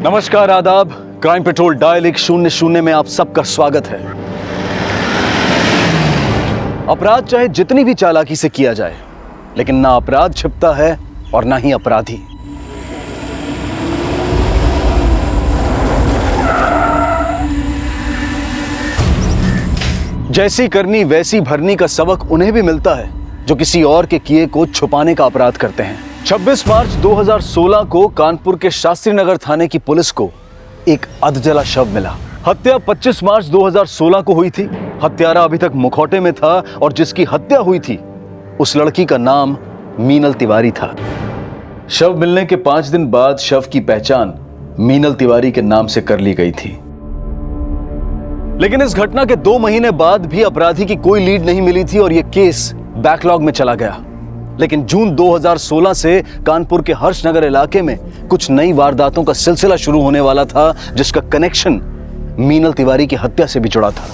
नमस्कार, आदाब। Crime petrol dial 100 में आप सबका स्वागत है। अपराध चाहे जितनी भी चालाकी से किया जाए, लेकिन ना अपराध छिपता है और ना ही अपराधी। जैसी करनी वैसी भरनी का सबक उन्हें भी मिलता है जो किसी और के किए को छुपाने का अपराध करते हैं। 26 मार्च 2016 को कानपुर के शास्त्री नगर थाने की पुलिस को एक अधजला शव मिला। हत्या 25 मार्च 2016 को हुई थी। हत्यारा अभी तक मुखौटे में था और जिसकी हत्या हुई थी उस लड़की का नाम मीनल तिवारी था। शव मिलने के 5 दिन बाद शव की पहचान मीनल तिवारी के नाम से कर ली गई थी। लेकिन इस घटना के 2 महीने बाद भी अपराधी की कोई लीड नहीं मिली थी और यह केस बैकलॉग में चला गया। लेकिन जून 2016 से कानपुर के हर्षनगर इलाके में कुछ नई वारदातों का सिलसिला शुरू होने वाला था, जिसका कनेक्शन मीनल तिवारी की हत्या से भी जुड़ा था।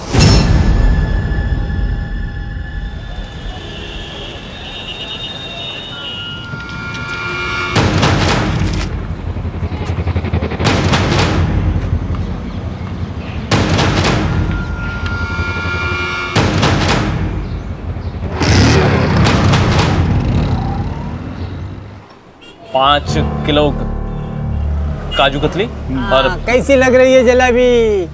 पाँच किलो काजू कतली और कैसी लग रही है जलेबी?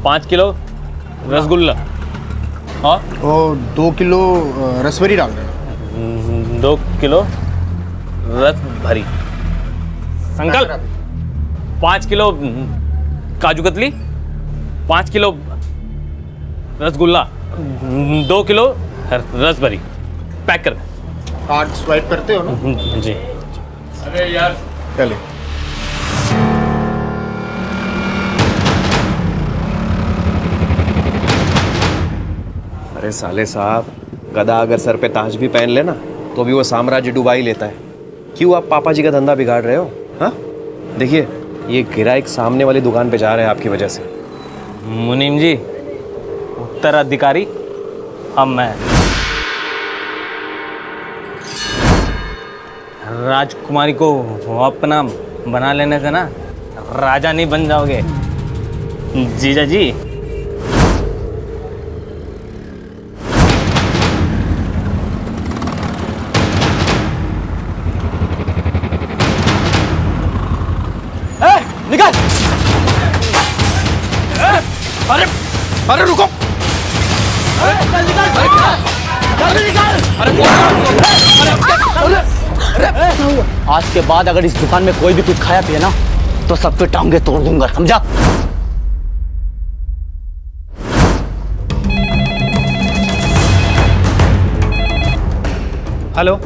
5 किलो रसगुल्ला और 2 किलो रसभरी डाल रहे हैं। 2 किलो रस भरी। संकल्प 5 kilo kaju katli, 5 kilo rasgulla, 2 kilo रस भरी। पैक कर। कार्ड स्वाइप करते हो ना? जी। अरे यार चले। अरे साले साहब, गधा अगर सर पे ताज भी पहन लेना तो भी वो साम्राज्य डुबा ही लेता है। क्यों आप पापा जी का धंधा बिगाड़ रहे हो? हाँ, देखिए ये गिराइक सामने वाली दुकान पे जा रहे हैं आपकी वजह से। मुनीम जी, उत्तराधिकारी अब मैं। राजकुमारी को अपना बना लेने से ना राजा नहीं बन जाओगे जीजा जी। निकाल! अरे अरे रुको! आज के बाद अगर इस दुकान में कोई भी कुछ खाया पिया ना तो सबके टांगे तोड़ दूंगा, समझा? हेलो,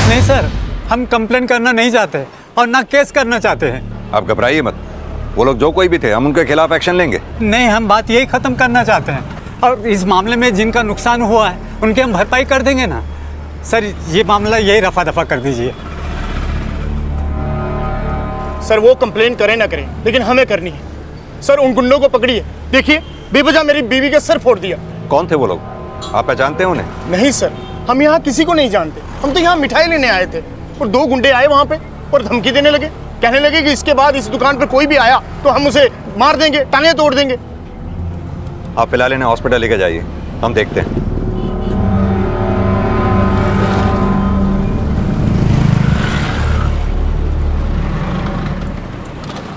नहीं सर, हम कंप्लेन करना नहीं चाहते और ना केस करना चाहते हैं। आप घबराइए मत, वो लोग जो कोई भी थे हम उनके खिलाफ एक्शन लेंगे। नहीं, हम बात यही ख़त्म करना चाहते हैं और इस मामले में जिनका नुकसान हुआ है उनकी हम भरपाई कर देंगे ना। सर ये मामला यही रफा दफा कर दीजिए। सर वो कंप्लेन करें ना करें, लेकिन हमें करनी है। सर उन गुंडों को पकड़िए। देखिए बेवजह मेरी बीवी का सर फोड़ दिया। कौन थे वो लोग? आप पहचानते हैं उन्हें? नहीं सर, हम यहाँ किसी को नहीं जानते। हम तो यहाँ मिठाई लेने आए थे और 2 गुंडे आए वहाँ पे और धमकी देने लगे। कहने लगे कि इसके बाद इस दुकान पर कोई भी आया तो हम उसे मार देंगे, टांगे तोड़ देंगे। आप फिलहाल इन्हें हॉस्पिटल लेके जाइए, हम देखते हैं।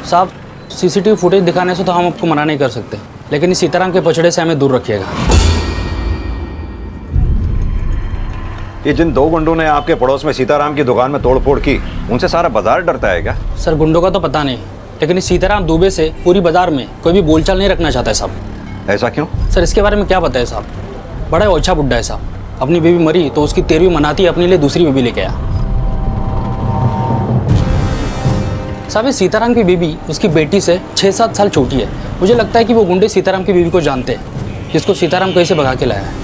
साहब, सीसीटीवी फुटेज दिखाने से तो हम आपको मना नहीं कर सकते, लेकिन इस सीताराम के पछड़े से हमें दूर रखिएगा। ये जिन 2 गुंडों ने आपके पड़ोस में सीताराम की दुकान में तोड़फोड़ की, उनसे सारा बाजार डरता है क्या? सर गुंडों का तो पता नहीं, लेकिन इस सीताराम दुबे से पूरी बाजार में कोई भी बोलचाल नहीं रखना चाहता है साहब। ऐसा क्यों? सर इसके बारे में क्या पता है साहब? बड़ा ओछा बुड्ढा है साहब। अपनी बीवी मरी तो उसकी 13वीं मनाती अपने लिए दूसरी बीवी लेके आया। साहब ये सीताराम की बीवी उसकी बेटी से 6-7 साल छोटी है। मुझे लगता है कि वो गुंडे सीताराम की बीवी को जानते हैं, जिसको सीताराम कैसे भगा के लाया है।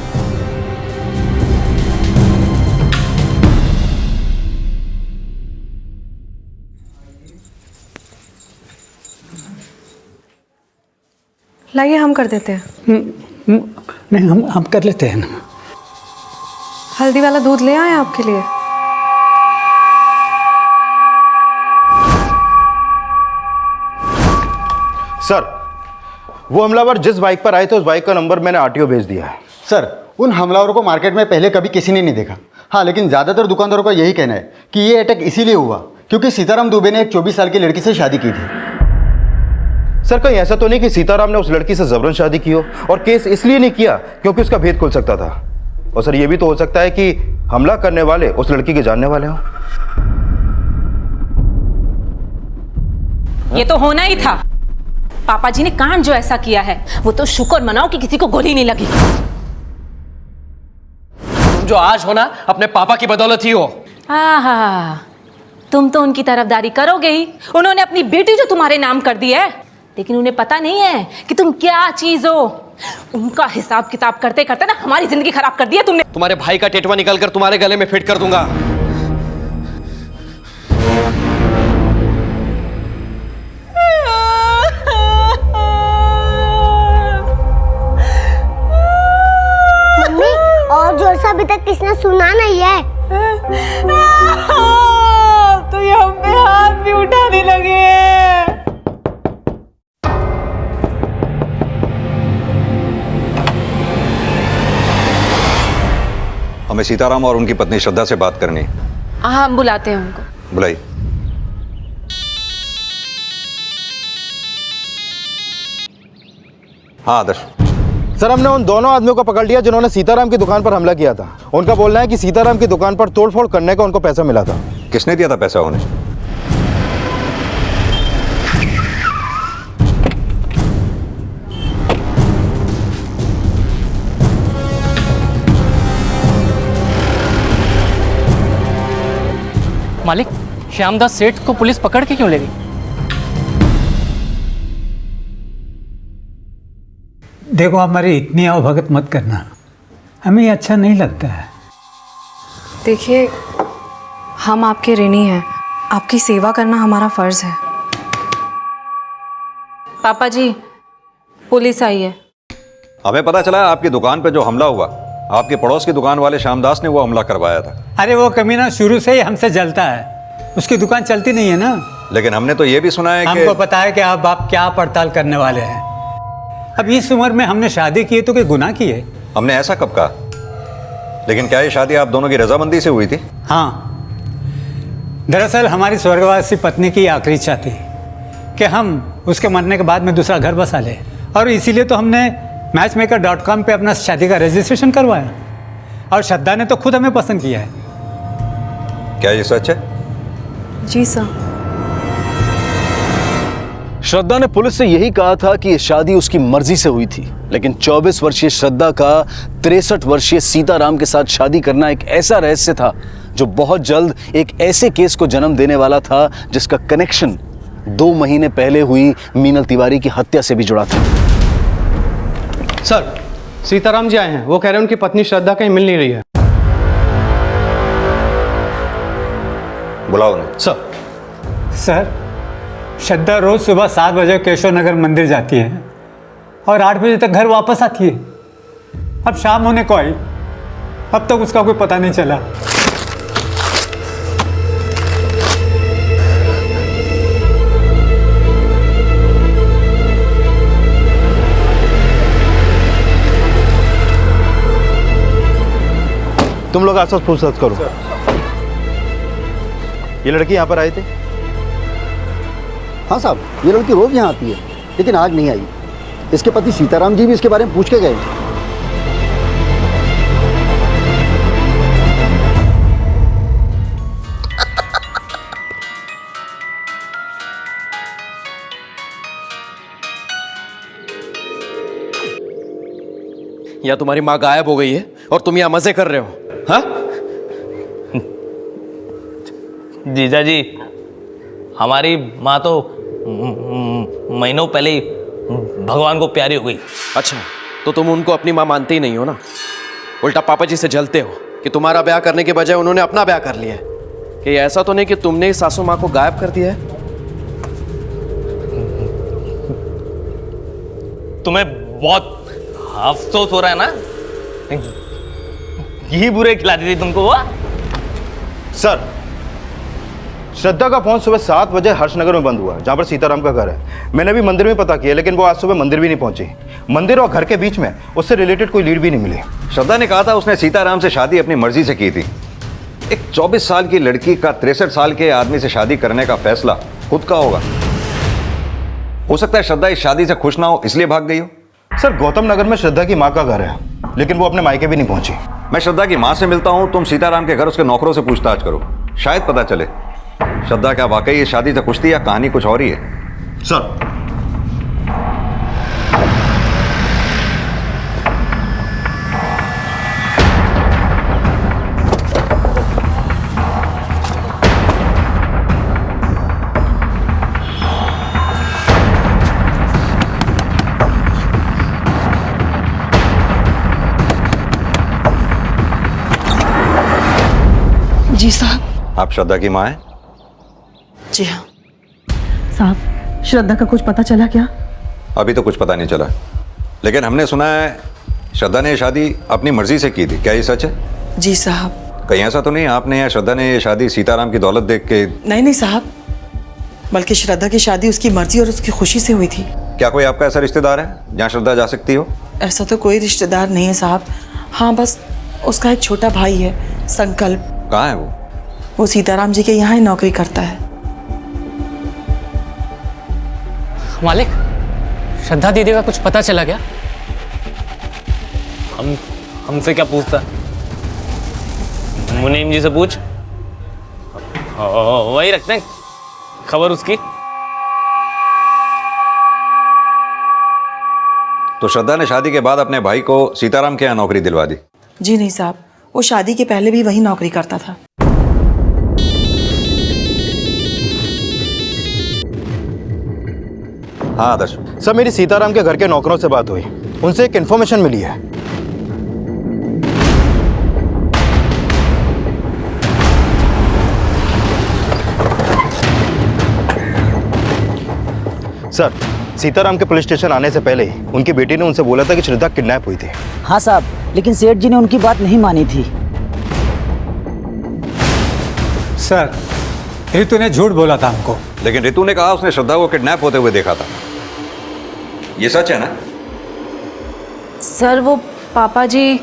लाइए हम कर देते हैं। नहीं, हम कर लेते हैं ना। हल्दी वाला दूध ले आए आपके लिए। सर, वो हमलावर जिस बाइक पर आए थे उस बाइक का नंबर मैंने आरटीओ भेज दिया है। सर, उन हमलावरों को मार्केट में पहले कभी किसी ने नहीं देखा। हाँ, लेकिन ज़्यादातर दुकानदारों का यही कहना है कि ये अटैक इसीलिए हुआ क्योंकि सीताराम दुबे ने एक 24 साल की लड़की से शादी की थी। सर, कहीं ऐसा तो नहीं कि सीताराम ने उस लड़की से जबरन शादी की हो और केस इसलिए नहीं किया क्योंकि उसका भेद खुल सकता था। और सर, ये भी तो हो सकता है कि हमला करने वाले उस लड़की के जानने वाले हों। ये तो होना ही था। पापा जी ने कांड जो ऐसा किया है वो तो शुक्र मनाओ कि किसी को गोली नहीं लगी। तुम जो आज हो ना, अपने पापा की बदौलत ही हो। आहा, तुम तो उनकी तरफदारी करोगे ही। उन्होंने अपनी बेटी जो तुम्हारे नाम कर दी है, लेकिन उन्हें पता नहीं है कि तुम क्या चीज हो। उनका हिसाब किताब करते करते ना हमारी जिंदगी खराब कर दी है तुमने। तुम्हारे भाई का टेटवा निकालकर तुम्हारे गले में फिट कर दूंगा। और जोर से अभी तक किसने सुना नहीं है। तो ये हम पे हाथ भी उठाने लगे। हमें सीताराम और उनकी पत्नी श्रद्धा से बात करनी है। हाँ, हम बुलाते हैं उनको। बुलाइए। हाँ आदर्श। सर, हमने उन दोनों आदमियों को पकड़ लिया जिन्होंने सीताराम की दुकान पर हमला किया था। उनका बोलना है कि सीताराम की दुकान पर तोड़फोड़ करने का उनको पैसा मिला था। किसने दिया था पैसा उन्हें? मालिक, श्यामदास सेठ को पुलिस पकड़ के क्यों ले गई? देखो, हमारी इतनी अवभगत मत करना, हमें ये अच्छा नहीं लगता है। देखिए, हम आपके ऋणी हैं। आपकी सेवा करना हमारा फर्ज है। पापा जी, पुलिस आई है। हमें पता चला है आपकी दुकान पे जो हमला हुआ, आपके पड़ोस की दुकान वाले श्यामदास ने वो हमला करवाया था। अरे वो कमीना शुरू से ही हमसे जलता है, उसकी दुकान चलती नहीं है ना। लेकिन हमने तो ये भी सुना है कि हमको पता है कि अब आप क्या पड़ताल करने वाले हैं। अब इस उम्र में हमने शादी की है तो कोई गुनाह की है? हमने ऐसा कब कहा? लेकिन क्या ये शादी आप दोनों की रजामंदी से हुई थी? हाँ, दरअसल हमारी स्वर्गवासी पत्नी की आखिरी इच्छा थी कि हम उसके मरने के बाद में दूसरा घर बसा ले, और इसीलिए तो हमने मैचमेकर.com पे अपना शादी का रजिस्ट्रेशन करवाया, और श्रद्धा ने तो खुद हमें पसंद किया है। क्या ये सच है? जी सर। श्रद्धा ने पुलिस से यही कहा था कि ये शादी उसकी मर्जी से हुई थी, लेकिन 24 वर्षीय श्रद्धा का 63 वर्षीय सीताराम के साथ शादी करना एक ऐसा रहस्य था जो बहुत जल्द एक ऐसे केस को जन्म देने वाला था जिसका कनेक्शन 2 महीने पहले हुई मीनल तिवारी की हत्या से भी जुड़ा था। सर, सीताराम जी आए हैं। वो कह रहे हैं उनकी पत्नी श्रद्धा कहीं मिल नहीं रही है। बुलाओ उन्हें। सर, श्रद्धा रोज सुबह 7 बजे केशव नगर मंदिर जाती है और 8 बजे तक घर वापस आती है। अब शाम होने को आई, अब तक उसका कोई पता नहीं चला। तुम लोग आसपास पूछताछ करो। ये लड़की यहाँ पर आए थे? हाँ साहब, ये लड़की रोज यहाँ आती है, लेकिन आज नहीं आई। इसके पति सीताराम जी भी इसके बारे में पूछ के गए। या तुम्हारी माँ गायब हो गई है और तुम यहाँ मजे कर रहे हो? हाँ? जीजा जी, हमारी माँ तो महीनों पहले ही भगवान को प्यारी हो गई। अच्छा, तो तुम उनको अपनी माँ मानते ही नहीं हो ना? उल्टा पापा जी से जलते हो कि तुम्हारा ब्याह करने के बजाय उन्होंने अपना ब्याह कर लिया है। कि ऐसा तो नहीं कि तुमने इस सासू माँ को गायब कर दिया है? तुम्हें बहुत अफसोस हो रहा है ना? घी बुरे खिलाती थी तुमको वो? सर, श्रद्धा का फोन सुबह 7 बजे हर्षनगर में बंद हुआ, जहाँ पर सीताराम का घर है। मैंने भी मंदिर में पता किया, लेकिन वो आज सुबह मंदिर भी नहीं पहुंची। मंदिर और घर के बीच में उससे रिलेटेड कोई लीड भी नहीं मिली। श्रद्धा ने कहा था उसने सीताराम से शादी अपनी मर्जी से की थी। एक 24 साल की लड़की का 63 साल के आदमी से शादी करने का फैसला खुद का होगा। हो सकता है श्रद्धा इस शादी से खुश ना हो, इसलिए भाग गई हो। सर, गौतम नगर में श्रद्धा की माँ का घर है, लेकिन वो अपने मायके भी नहीं पहुंची। मैं श्रद्धा की माँ से मिलता हूं, तुम सीताराम के घर उसके नौकरों से पूछताछ करो, शायद पता चले श्रद्धा क्या वाकई इस शादी से खुश थी या कहानी कुछ और ही है। सर, जी साहब। आप श्रद्धा की माँ हैं? जी हाँ साहब। श्रद्धा का कुछ पता चला क्या? अभी तो कुछ पता नहीं चला, लेकिन हमने सुना है श्रद्धा ने ये शादी अपनी मर्जी से की थी। क्या ये सच है? जी साहब। कहीं ऐसा तो नहीं आपने या श्रद्धा ने ये शादी सीताराम की दौलत देख के? नहीं साहब, बल्कि श्रद्धा की शादी उसकी मर्जी और उसकी खुशी से हुई थी। क्या कोई आपका ऐसा रिश्तेदार है जहाँ श्रद्धा जा सकती हो? ऐसा तो कोई रिश्तेदार नहीं है साहब। हाँ, बस उसका एक छोटा भाई है, संकल्प। कहाँ है वो? वो सीताराम जी के यहाँ ही नौकरी करता है। मालिक, श्रद्धा दीदी का कुछ पता चला क्या? हमसे क्या पूछता? मुनीम जी से पूछ, वही रखते हैं खबर उसकी। तो श्रद्धा ने शादी के बाद अपने भाई को सीताराम के यहाँ नौकरी दिलवा दी? जी नहीं साहब, वो शादी के पहले भी वही नौकरी करता था। हाँ आदर्श सर, मेरी सीताराम के घर के नौकरों से बात हुई, उनसे एक इन्फॉर्मेशन मिली है। सर, सीताराम के पुलिस स्टेशन आने से पहले ही उनकी बेटी ने उनसे बोला था कि श्रद्धा किडनैप हुई थी। हाँ साहब, लेकिन सेठ जी ने उनकी बात नहीं मानी थी। सर, रितु ने झूठ बोला था हमको। लेकिन रितु ने कहा उसने श्रद्धा को किडनैप होते हुए देखा था। ये सच है ना? सर वो पापा जी,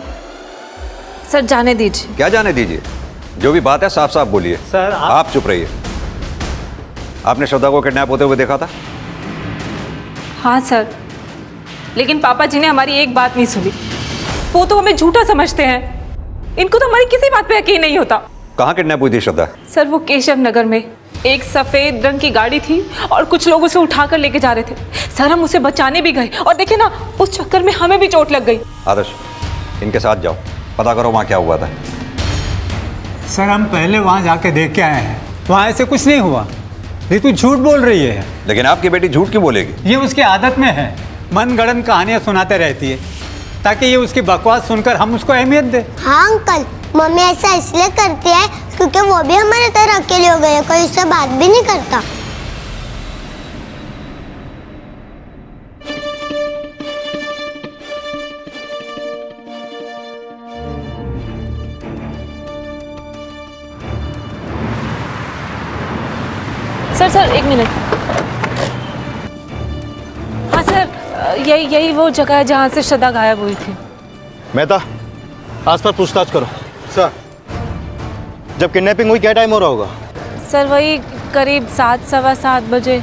सर जाने दीजिए। क्या जाने दीजिए? जो भी बात है साफ साफ बोलिए। सर आप चुप रहिए। आपने श्रद्धा को किडनैप होते हुए देखा था? हाँ सर, लेकिन पापा जी ने हमारी एक बात नहीं सुनी। वो तो हमें झूठा समझते हैं, इनको तो हमारी किसी बात पे यकीन नहीं होता। कहाँ किडनैप हुई थी श्रद्धा? सर वो केशव नगर में एक सफेद रंग की गाड़ी थी और कुछ लोग उसे उठाकर लेके जा रहे थे। सर हम उसे बचाने भी गए और देखिए ना, उस चक्कर में हमें भी चोट लग गई। आदर्श, इनके साथ जाओ, पता करो वहाँ क्या हुआ था। सर हम पहले वहाँ जाके देख के आए हैं, वहाँ ऐसे कुछ नहीं हुआ। रितु झूठ बोल रही है। लेकिन आपकी बेटी झूठ क्यों बोलेगी? ये उसकी आदत में है, मनगढ़ंत कहानियाँ सुनाते रहती है ताकि ये उसकी बकवास सुनकर हम उसको अहमियत दें। हाँ अंकल, मम्मी ऐसा इसलिए करती है क्योंकि वो भी हमारे तरह अकेले हो गए, कोई उससे बात भी नहीं करता। सर एक मिनट। हाँ सर, यही वो जगह है जहाँ से श्रद्धा गायब हुई थी। मेहता, आस पास पूछताछ करो। सर, जब किडनैपिंग हुई क्या टाइम हो रहा होगा? सर वही करीब 7, सवा 7 बजे।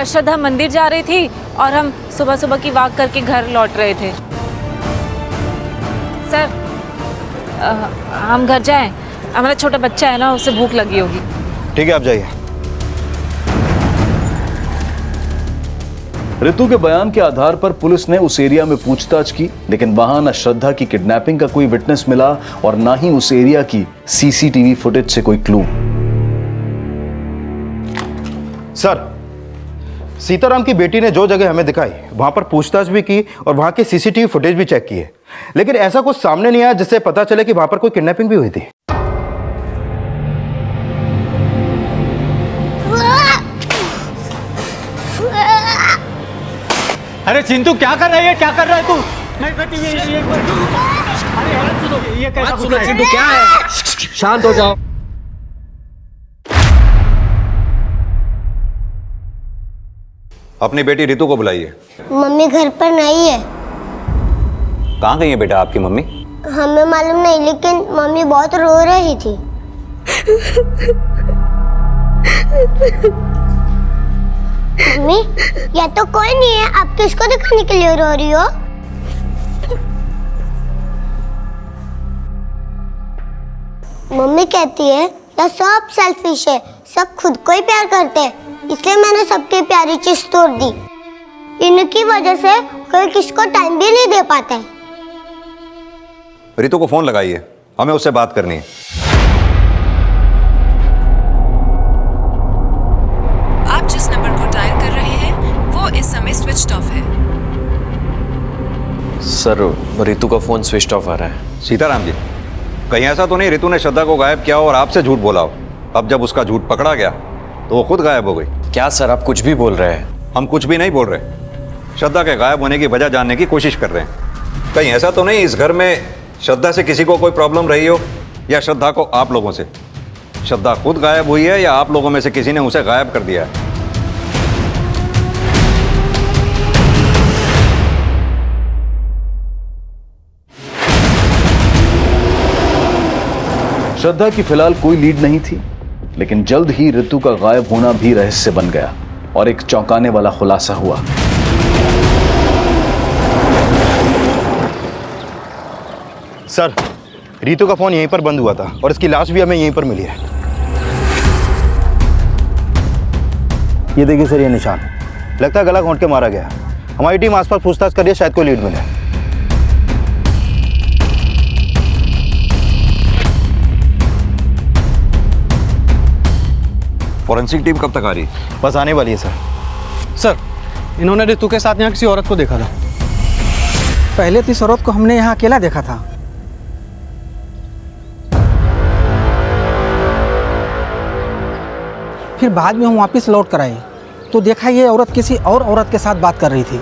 श्रद्धा मंदिर जा रही थी और हम सुबह सुबह की वॉक करके घर लौट रहे थे। सर हम घर जाएं, हमारा छोटा बच्चा है ना, उसे भूख लगी होगी। ठीक है, आप जाइए। रितु के बयान के आधार पर पुलिस ने उस एरिया में पूछताछ की, लेकिन वहां न श्रद्धा की किडनैपिंग का कोई विटनेस मिला और ना ही उस एरिया की सीसीटीवी फुटेज से कोई क्लू। सर, सीताराम की बेटी ने जो जगह हमें दिखाई वहां पर पूछताछ भी की और वहां के सीसीटीवी फुटेज भी चेक किए, लेकिन ऐसा कुछ सामने नहीं आया जिससे पता चले कि वहां पर कोई किडनैपिंग भी हुई थी। अरे चिंटू क्या कर रहा है, क्या कर रहा है तू? नहीं बेटी ये अरे ये कैसा सुनो चिंटू, क्या है? शांत हो जाओ। अपनी बेटी रितु को बुलाइए। मम्मी घर पर नहीं है। कहाँ गई है बेटा आपकी मम्मी? हमें मालूम नहीं, लेकिन मम्मी बहुत रो रही थी। मम्मी, या तो कोई नहीं है, आप किसको दिखाने के लिए रो रही हो? मम्मी कहती है यह सब सेल्फिश है, सब खुद को ही प्यार करते हैं, इसलिए मैंने सबकी प्यारी चीज तोड़ दी। इनकी वजह से कोई किसको टाइम भी नहीं दे पाता है। रितु को फोन लगाइए, हमें उससे बात करनी है। आप जिस नंबर को डायल कर रहे हैं वो इस समय स्विच्ड ऑफ है। सर रितु का फोन स्विच ऑफ आ रहा है। सीताराम जी, कहीं ऐसा तो नहीं रितु ने श्रद्धा को गायब किया और आपसे झूठ बोला हो? अब जब उसका झूठ पकड़ा गया तो वो खुद गायब हो गई। क्या सर आप कुछ भी बोल रहे हैं? हम कुछ भी नहीं बोल रहे, श्रद्धा के गायब होने की वजह जानने की कोशिश कर रहे हैं। कहीं ऐसा तो नहीं इस घर में श्रद्धा से किसी को कोई प्रॉब्लम रही हो, या श्रद्धा को आप लोगों से? श्रद्धा खुद गायब हुई है या आप लोगों में से किसी ने उसे गायब कर दिया है? श्रद्धा की फिलहाल कोई लीड नहीं थी, लेकिन जल्द ही रितु का गायब होना भी रहस्य बन गया और एक चौंकाने वाला खुलासा हुआ। सर, रितु का फोन यहीं पर बंद हुआ था और इसकी लाश भी हमें यहीं पर मिली है। ये देखिए सर, ये निशान लगता है गला घोंट के मारा गया। हमारी टीम आसपास पूछताछ कर रही है, शायद कोई लीड मिले। फॉरेंसिक टीम कब तक आ रही है? बस आने वाली है सर। सर, इन्होंने रितु के साथ यहाँ किसी औरत को देखा था। पहले तो इस औरत को हमने यहाँ अकेला देखा था। फिर बाद में हम वापस लौट कर आए तो देखा ये औरत किसी और औरत के साथ बात कर रही थी।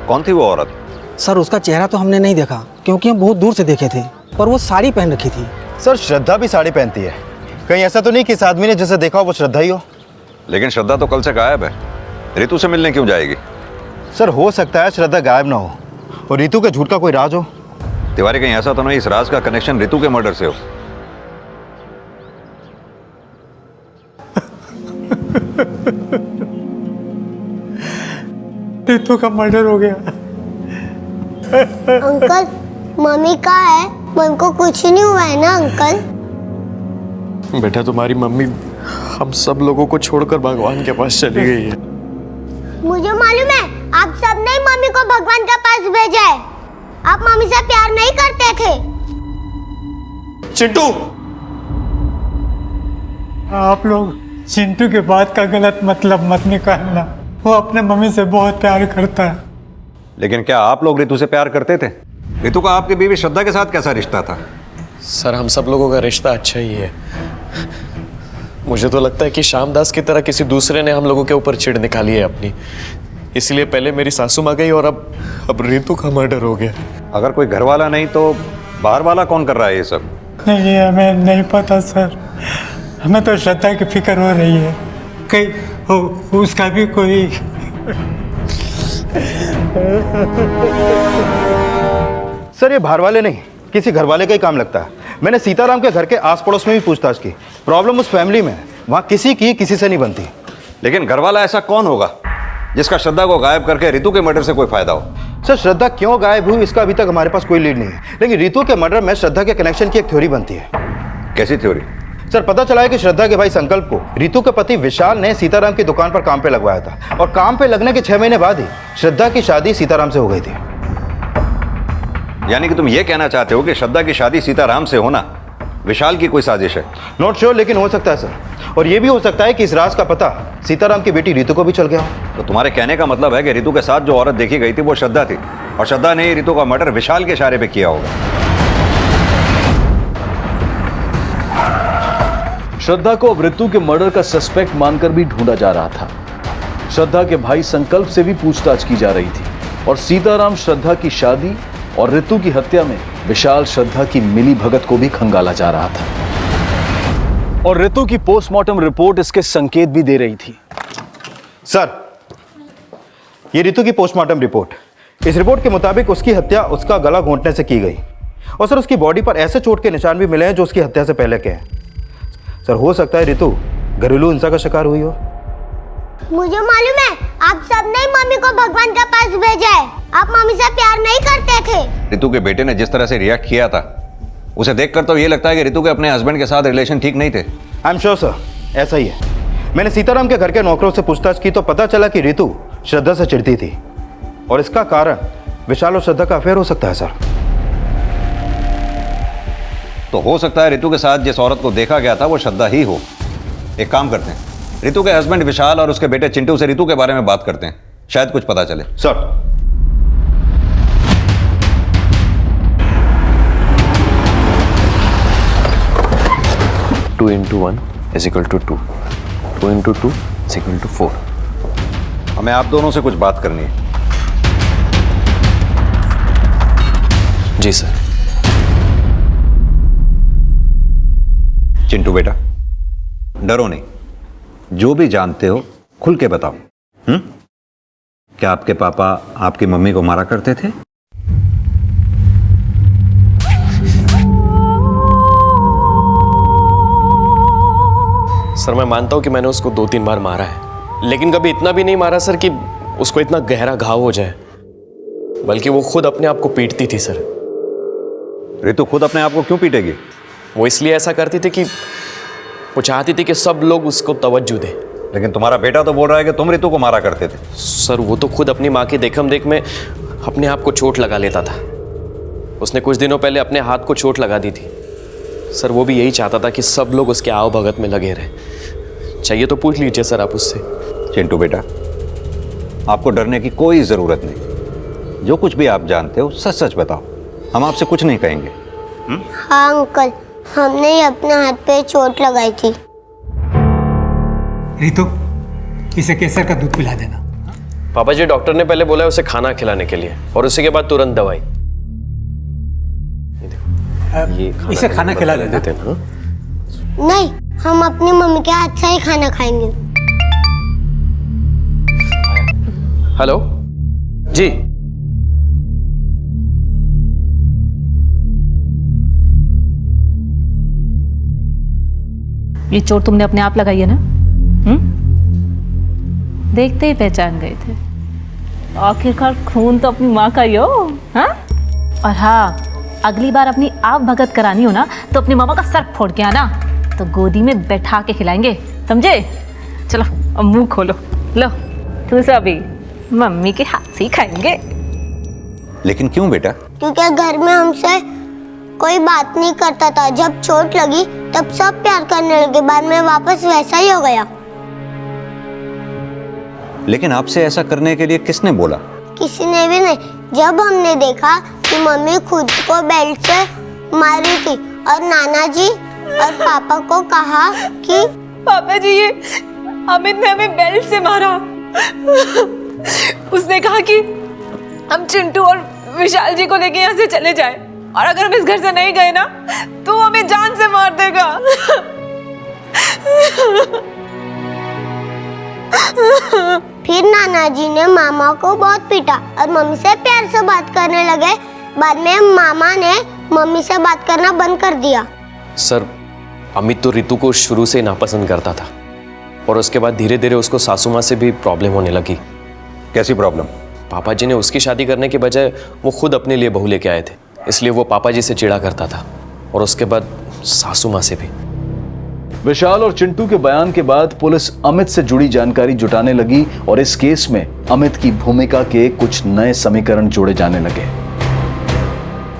कौन थी वो औरत? सर उसका चेहरा तो हमने नहीं देखा क्योंकि हम बहुत दूर से देखे थे, पर वो साड़ी पहन रखी थी। सर, श्रद्धा भी साड़ी पहनती है, कहीं ऐसा तो नहीं कि इस आदमी ने जिसे देखा हो वो श्रद्धा ही हो? लेकिन श्रद्धा तो कल से गायब है, रितु से मिलने क्यों जाएगी? सर, हो सकता है श्रद्धा गायब ना हो और रितु के झूठ का कोई राज हो। तिवारी, कहीं ऐसा तो नहीं इस राज का कनेक्शन रितु के मर्डर से हो? रितु का मर्डर हो गया। अंकल, मम्मी कहाँ है? मन को कुछ नहीं हुआ है ना अंकल? बेटा तुम्हारी मम्मी हम सब लोगों को छोड़कर भगवान के पास चली गई है। मुझे मालूम है, आप सबने ही मम्मी को भगवान के पास भेजा है। आप मम्मी से प्यार नहीं करते थे। चिंटू, आप लोग चिंटू के बात का गलत मतलब मत निकालना। वो अपने मम्मी से बहुत प्यार करता है। लेकिन क्या आप लोग रितु से प्यार करते थे? रितु का आपकी बीवी श्रद्धा के साथ कैसा रिश्ता था? सर हम सब लोगों का रिश्ता अच्छा ही है। मुझे तो लगता है कि श्यामदास की तरह किसी दूसरे ने हम लोगों के ऊपर चिढ़ निकाली है अपनी, इसलिए पहले मेरी सासू माँ गई और अब रितु का मर्डर हो गया। अगर कोई घर वाला नहीं तो बाहर वाला कौन कर रहा है ये सब? नहीं, हमें नहीं पता सर। हमें तो श्रद्धा की फिक्र हो रही है कहीं उसका भी कोई। सर, ये बाहर वाले नहीं, किसी घर वाले का ही काम लगता है। मैंने सीताराम के घर के आस पड़ोस में भी पूछताछ की। प्रॉब्लम उस फैमिली में है, वहाँ किसी से नहीं बनती। लेकिन घर वाला ऐसा कौन होगा जिसका श्रद्धा को गायब करके रितु के मर्डर से कोई फायदा हो? सर, श्रद्धा क्यों गायब हुई इसका अभी तक हमारे पास कोई लीड नहीं है, लेकिन रितु के मर्डर में श्रद्धा के कनेक्शन की एक थ्योरी बनती है। कैसी थ्योरी? सर, पता चला है कि श्रद्धा के भाई संकल्प को रितु के पति विशाल ने सीताराम की दुकान पर काम पे लगवाया था और काम पे लगने के 6 महीने बाद ही श्रद्धा की शादी सीताराम से हो गई थी। यानी कि तुम ये कहना चाहते हो कि श्रद्धा की शादी सीताराम से होना विशाल की कोई साजिश है? नॉट श्योर, लेकिन हो सकता है सर। और ये भी हो सकता है कि इस राज का पता सीताराम की बेटी रितु को भी चल गया हो। तो तुम्हारे कहने का मतलब है कि रितु के साथ जो औरत देखी गई थी वो श्रद्धा थी और श्रद्धा ने रितु का मर्डर विशाल के इशारे पे किया होगा। श्रद्धा को अब रितु के मर्डर का सस्पेक्ट मानकर भी ढूंढा जा रहा था। श्रद्धा के भाई संकल्प से भी पूछताछ की जा रही थी, और सीताराम श्रद्धा की शादी और रितु की हत्या में विशाल श्रद्धा की मिली भगत को भी खंगाला जा रहा था। और रितु की पोस्टमार्टम रिपोर्ट इसके संकेत भी दे रही थी। सर, ये रितु की पोस्टमार्टम रिपोर्ट, इस रिपोर्ट के मुताबिक उसकी हत्या उसका गला घोंटने से की गई और सर उसकी बॉडी पर ऐसे चोट के निशान भी मिले हैं जो उसकी हत्या से पहले के हैं। सर, हो सकता है रितु घरेलू हिंसा का शिकार हुई हो। मुझे मालूम है, आप सबने मम्मी को भगवान के पास भेजा है। आप मम्मी से प्यार नहीं करते थे। रितु के बेटे ने जिस तरह से रिएक्ट किया था, उसे देखकर तो ये लगता है कि रितु के अपने हस्बैंड के साथ रिलेशन ठीक नहीं थे। आई एम श्योर सर, ऐसा ही है। मैंने सीताराम के घर के नौकरों से पूछताछ की तो पता चला कि रितु श्रद्धा से चिढ़ती थी और इसका कारण विशाल और श्रद्धा का अफेयर हो सकता है सर। तो हो सकता है रितु के साथ जिस औरत को देखा गया था वो श्रद्धा ही हो। एक काम करते हैं, रितु के हस्बैंड विशाल और उसके बेटे चिंटू से रितु के बारे में बात करते हैं, शायद कुछ पता चले। Sir, two into 1 is equal to 2, 2 into 2 is equal to 4। हमें आप दोनों से कुछ बात करनी है। जी सर। चिंटू बेटा, डरो नहीं, जो भी जानते हो खुल के बताओ। क्या आपके पापा आपकी मम्मी को मारा करते थे? सर, मैं मानता हूं कि मैंने उसको 2-3 बार मारा है, लेकिन कभी इतना भी नहीं मारा सर कि उसको इतना गहरा घाव हो जाए, बल्कि वो खुद अपने आप को पीटती थी सर। रितु खुद अपने आप को क्यों पीटेगी? वो इसलिए ऐसा करती थी कि वो चाहती थी कि सब लोग उसको तवज्जो दें। लेकिन तुम्हारा बेटा तो बोल रहा है कि तुम रितु को मारा करते थे। सर, वो तो खुद अपनी माँ की देखम देख में अपने आप को चोट लगा लेता था। उसने कुछ दिनों पहले अपने हाथ को चोट लगा दी थी। सर, वो भी यही चाहता था कि सब लोग उसके आओ भगत में लगे रहें। चाहिए तो पूछ लीजिए सर आप उससे। चिंटू बेटा, आपको डरने की कोई जरूरत नहीं। जो कुछ भी आप जानते हो सच सच बताओ, हम आपसे कुछ नहीं कहेंगे। हाँ अंकल, हमने ही अपने हाथ पे चोट लगाई थी। रितु, इसे केसर का दूध पिला देना। पापा जी, डॉक्टर ने पहले बोला है उसे खाना खिलाने के लिए और उसी के बाद तुरंत दवाई। इसे खाना खिला देते हैं ना? नहीं, हम अपनी मम्मी के हाथ से ही खाना खाएंगे। हेलो जी। ये चोट तुमने अपने आप लगाई है ना? देखते ही पहचान गए थे। आखिरकार खून तो अपनी माँ का ही हो। हाँ? और हाँ, अगली बार अपनी आप भगत करानी हो ना तो अपनी मामा का सर फोड़ के आना, तो गोदी में बैठा के खिलाएंगे, समझे? चलो अब मुंह खोलो, लो तू सब भी मम्मी के हाथ से ही खाएंगे। लेकिन क्यों बेटा? क्योंकि घर में हमसे कोई बात नहीं करता था। जब चोट लगी तब सब प्यार करने लगे, बाद में वापस वैसा ही हो गया। लेकिन आपसे ऐसा करने के लिए किसने बोला? किसी ने भी नहीं। जब हमने देखा कि मम्मी खुद को बेल्ट से मारी थी और नाना जी और पापा को कहा कि पापा जी, ये अमित ने हमें बेल्ट से मारा। उसने कहा कि हम चिंटू और विशाल जी को लेके यहाँ से चले जाए, और अगर हम इस घर से नहीं गए ना तो वो हमें जान से मार देगा। फिर नाना जी ने मामा को बहुत पीटा और मम्मी से प्यार से बात करने लगे। बाद में मामा ने मम्मी से बात करना बंद कर दिया। सर, अमित तो रितु को शुरू से नापसंद करता था और उसके बाद धीरे धीरे उसको सासू माँ से भी प्रॉब्लम होने लगी। कैसी प्रॉब्लम? पापा जी ने उसकी शादी करने के बजाय वो खुद अपने लिए बहू लेके आए थे, इसलिए वो पापा जी से चिढ़ा करता था और उसके बाद सासू माँ से भी। विशाल और चिंटू के बयान के बाद पुलिस अमित से जुड़ी जानकारी जुटाने लगी और इस केस में अमित की भूमिका के कुछ नए समीकरण जोड़े जाने लगे।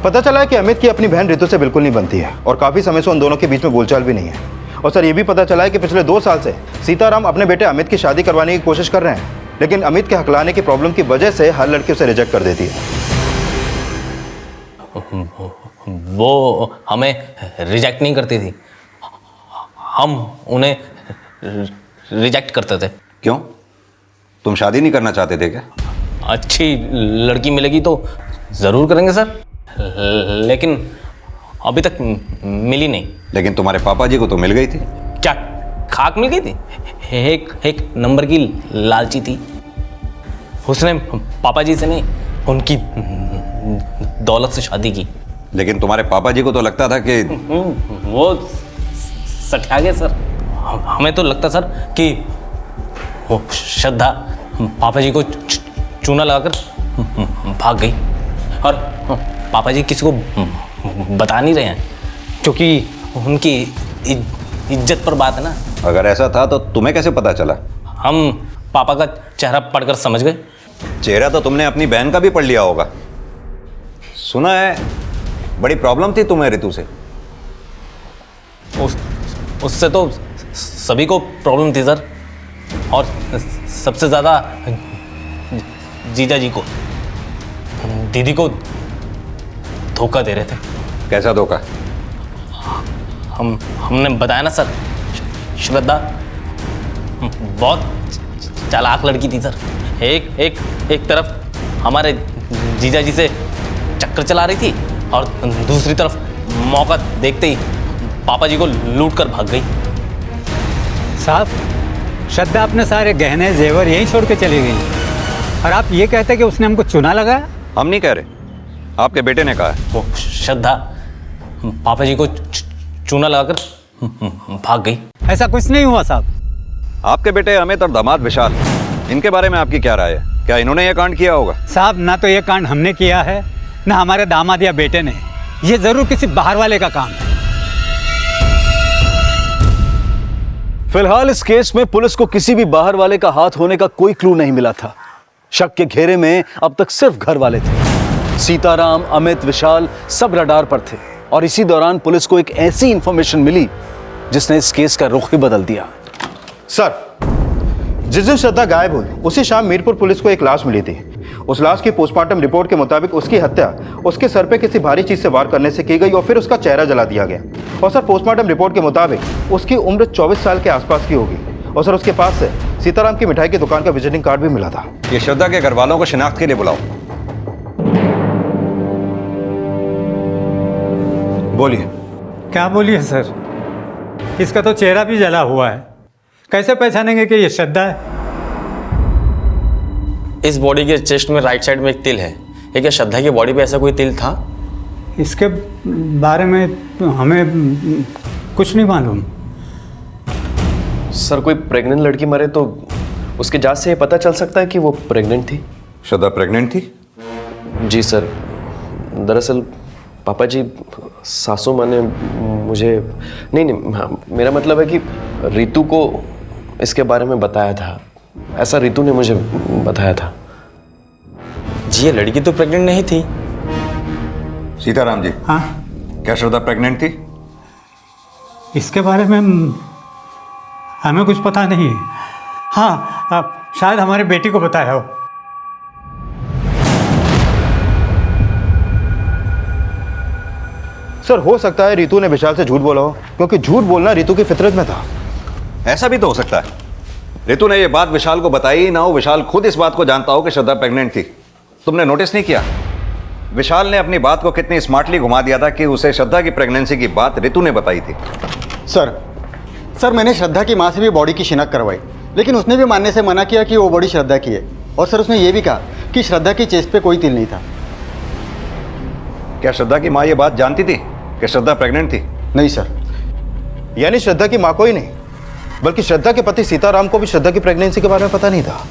पता चला है कि अमित की अपनी बहन रितु से बिल्कुल नहीं बनती है और काफी समय से उन दोनों के बीच में बोलचाल भी नहीं है। और सर, ये भी पता चला है कि पिछले 2 साल से सीताराम अपने बेटे अमित की शादी करवाने की कोशिश कर रहे हैं, लेकिन अमित के हकलाने की प्रॉब्लम की वजह से हर लड़की उसे रिजेक्ट कर देती है। वो हमें रिजेक्ट नहीं करती थी, हम उन्हें रिजेक्ट करते थे। क्यों? तुम शादी नहीं करना चाहते थे क्या? अच्छी लड़की मिलेगी तो ज़रूर करेंगे सर, लेकिन अभी तक मिली नहीं। लेकिन तुम्हारे पापा जी को तो मिल गई थी। क्या खाक मिल गई थी? एक नंबर की लालची थी। उसने पापा जी से नहीं, उनकी दौलत से शादी की। लेकिन तुम्हारे पापा जी को तो लगता था कि वो सठा गए सर। हमें तो लगता सर कि वो श्रद्धा पापा जी को चूना लगाकर भाग गई, और पापा जी किसी को बता नहीं रहे हैं क्योंकि उनकी इज्जत पर बात है ना। अगर ऐसा था तो तुम्हें कैसे पता चला? हम पापा का चेहरा पढ़कर समझ गए। चेहरा तो तुमने अपनी बहन का भी पढ़ लिया होगा। सुना है बड़ी प्रॉब्लम थी तुम्हें रितु से। उससे तो सभी को प्रॉब्लम थी सर, और सबसे ज़्यादा जीजा जी को। दीदी को धोखा दे रहे थे। कैसा धोखा? हमने बताया ना सर, श्रद्धा बहुत चालाक लड़की थी सर। एक तरफ हमारे जीजा जी से चक्कर चला रही थी, और दूसरी तरफ मौका देखते ही पापा जी को लूट कर भाग गई। साहब, श्रद्धा अपने सारे गहने जेवर यहीं छोड़ के चली गई, और आप ये कहते कि उसने हमको चूना लगाया? हम नहीं कह रहे, आपके बेटे ने कहा है। वो श्रद्धा पापा जी को चूना लगाकर भाग गई। ऐसा कुछ नहीं हुआ साहब। आपके बेटे अमित और दामाद विशाल, इनके बारे में आपकी क्या राय है? क्या इन्होंने ये कांड किया होगा? साहब, ना तो ये कांड हमने किया है, ना हमारे दामाद या बेटे ने। ये जरूर किसी बाहर वाले का काम है। फिलहाल इस केस में पुलिस को किसी भी बाहर वाले का हाथ होने का कोई क्लू नहीं मिला था। शक के घेरे में अब तक सिर्फ घर वाले थे। सीताराम, अमित, विशाल सब रडार पर थे, और इसी दौरान पुलिस को एक ऐसी इंफॉर्मेशन मिली जिसने इस केस का रुख ही बदल दिया। सर, जिस दिन श्रद्धा गायब हुई उसी शाम मीरपुर पुलिस को एक लाश मिली थी। उस लाश की पोस्टमार्टम रिपोर्ट के मुताबिक उसकी हत्या उसके सर पे किसी भारी चीज से वार करने से की गई, और फिर उसका चेहरा जला दिया गया। और सर, पोस्टमार्टम रिपोर्ट के मुताबिक उसकी उम्र 24 साल के आसपास की होगी। और सर, उसके पास से सीताराम की मिठाई की दुकान का विजिटिंग कार्ड भी मिला था। ये श्रद्धा के घर वालों को शिनाख्त के लिए बुलाओ। बोलिए। क्या बोलिए सर, इसका तो चेहरा भी जला हुआ है। कैसे पहचानेंगे कि ये श्रद्धा है? इस बॉडी के चेस्ट में राइट साइड में एक तिल है। ये क्या श्रद्धा की बॉडी पे ऐसा कोई तिल था? इसके बारे में हमें कुछ नहीं मालूम। सर, कोई प्रेग्नेंट लड़की मरे तो उसके जांच से ये पता चल सकता है कि वो प्रेग्नेंट थी। श्रद्धा प्रेग्नेंट थी? जी सर, दरअसल पापा जी सासू माँ ने मुझे नहीं, मेरा मतलब है कि रितु को इसके बारे में बताया था। ऐसा रितु ने मुझे बताया था। जी, ये लड़की तो प्रेग्नेंट नहीं थी। सीताराम जी, हाँ, क्या श्रद्धा प्रेग्नेंट थी? इसके बारे में हमें कुछ पता नहीं है। हाँ, शायद हमारी बेटी को बताया हो। सर, हो सकता है रितु ने विशाल से झूठ बोला हो, क्योंकि झूठ बोलना रितु की फितरत में था। ऐसा भी तो हो सकता है रितु ने ये बात विशाल को बताई ना हो, विशाल खुद इस बात को जानता हो कि श्रद्धा प्रेग्नेंट थी। तुमने नोटिस नहीं किया विशाल ने अपनी बात को कितनी स्मार्टली घुमा दिया था कि उसे श्रद्धा की प्रेगनेंसी की बात रितु ने बताई थी। सर मैंने श्रद्धा की माँ से भी बॉडी की शिनाख्त करवाई, लेकिन उसने भी मानने से मना किया कि वो बॉडी श्रद्धा की है। और सर, उसने ये भी कहा कि श्रद्धा की चेस्ट पे कोई तिल नहीं था। क्या श्रद्धा की माँ ये बात जानती थी कि श्रद्धा प्रेग्नेंट थी? नहीं सर। यानी श्रद्धा की माँ को ही नहीं, बल्कि श्रद्धा के पति सीताराम को भी श्रद्धा की प्रेगनेंसी के बारे में पता नहीं था।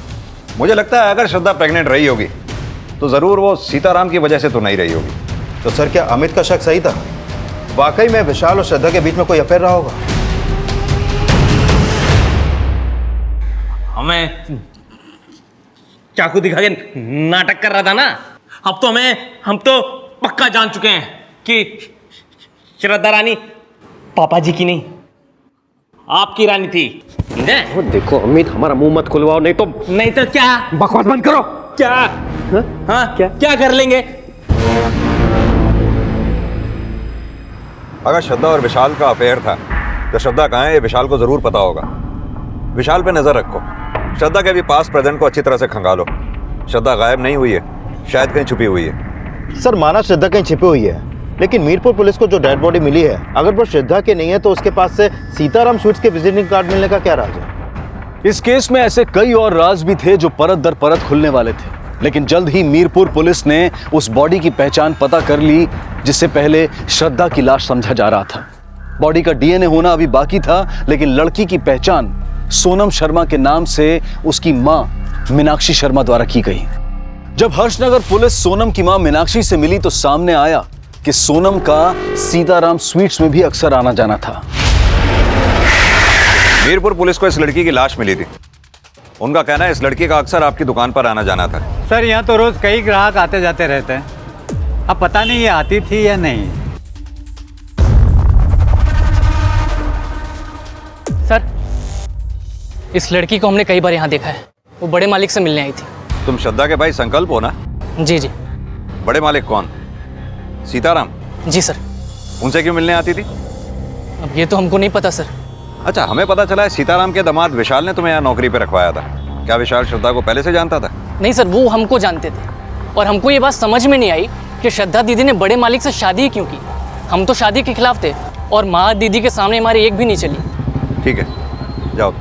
मुझे लगता है अगर श्रद्धा प्रेग्नेंट रही होगी तो जरूर वो सीताराम की वजह से तो नहीं रही होगी। तो सर, क्या अमित का शक सही था? वाकई में विशाल और श्रद्धा के बीच में कोई अफेयर रहा होगा? हमें चाकू दिखा के नाटक कर रहा था ना। अब तो हम तो पक्का जान चुके हैं कि श्रद्धा रानी पापा जी की नहीं, आपकी रानी थी। वो देखो अमित, हमारा मुंह मत खुलवाओ, नहीं तो क्या बकवास बंद करो। क्या? हाँ, क्या कर लेंगे? अगर श्रद्धा और विशाल का अफेयर था तो श्रद्धा कहाँ है ये विशाल को जरूर पता होगा। विशाल पे नजर रखो, श्रद्धा के भी पास प्रेजेंट को अच्छी तरह से खंगालो। श्रद्धा गायब नहीं हुई है, शायद कहीं छुपी हुई है। सर माना श्रद्धा कहीं छिपी हुई है, लेकिन मीरपुर पुलिस को जो डेड बॉडी मिली है, अगर वो श्रद्धा की नहीं है तो उसके पास से सीताराम स्वीट्स के विजिटिंग कार्ड मिलने का क्या राज है? इस केस में ऐसे कई और राज भी थे जो परत दर परत खुलने वाले थे, लेकिन जल्द ही मीरपुर पुलिस ने उस बॉडी की पहचान पता कर ली जिससे पहले श्रद्धा की लाश समझा जा रहा था। बॉडी का डीएनए होना अभी बाकी था, लेकिन लड़की की पहचान सोनम शर्मा के नाम से उसकी मां मीनाक्षी शर्मा द्वारा की गई। जब हर्षनगर पुलिस सोनम की मां मीनाक्षी से मिली तो सामने आया कि सोनम का सीताराम स्वीट्स में भी अक्सर आना जाना था। मीरपुर पुलिस को इस लड़की की लाश मिली थी। उनका कहना है इस लड़की का अक्सर आपकी दुकान पर आना जाना था। सर यहाँ तो रोज कई ग्राहक आते जाते रहते हैं, अब पता नहीं ये आती थी या नहीं। सर, इस लड़की को हमने कई बार यहाँ देखा है। वो बड़े मालिक से मिलने आई थी। तुम श्रद्धा के भाई संकल्प हो ना? जी जी। बड़े मालिक कौन? सीताराम? जी सर। उनसे क्यों मिलने आती थी? अब ये तो हमको नहीं पता सर। अच्छा, हमें पता चला है सीताराम के दामाद विशाल ने तुम्हें यहाँ नौकरी पे रखवाया था। क्या विशाल श्रद्धा को पहले से जानता था? नहीं सर, वो हमको जानते थे और हमको ये बात समझ में नहीं आई कि श्रद्धा दीदी ने बड़े मालिक से शादी क्यों की। हम तो शादी के खिलाफ थे और माँ दीदी के सामने हमारी एक भी नहीं चली। ठीक है, जाओ।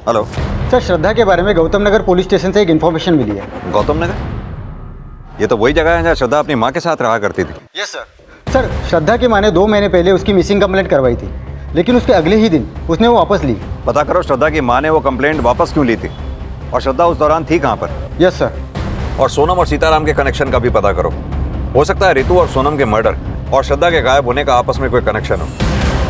हेलो सर, श्रद्धा के बारे में गौतम नगर पुलिस स्टेशन से एक इन्फॉर्मेशन मिली है। गौतम नगर? ये तो वही जगह है जहाँ श्रद्धा अपनी माँ के साथ रहा करती थी। Yes sir. सर, श्रद्धा की माँ ने 2 महीने पहले उसकी मिसिंग कंप्लेंट करवाई थी, लेकिन उसके अगले ही दिन उसने वो वापस ली। पता करो श्रद्धा की माँ ने वो कंप्लेंट वापस क्यों ली थी और श्रद्धा उस दौरान थी कहाँ पर? Yes sir. और सोनम और सीताराम के कनेक्शन का भी पता करो। हो सकता है रितु और सोनम के मर्डर और श्रद्धा के गायब होने का आपस में कोई कनेक्शन हो।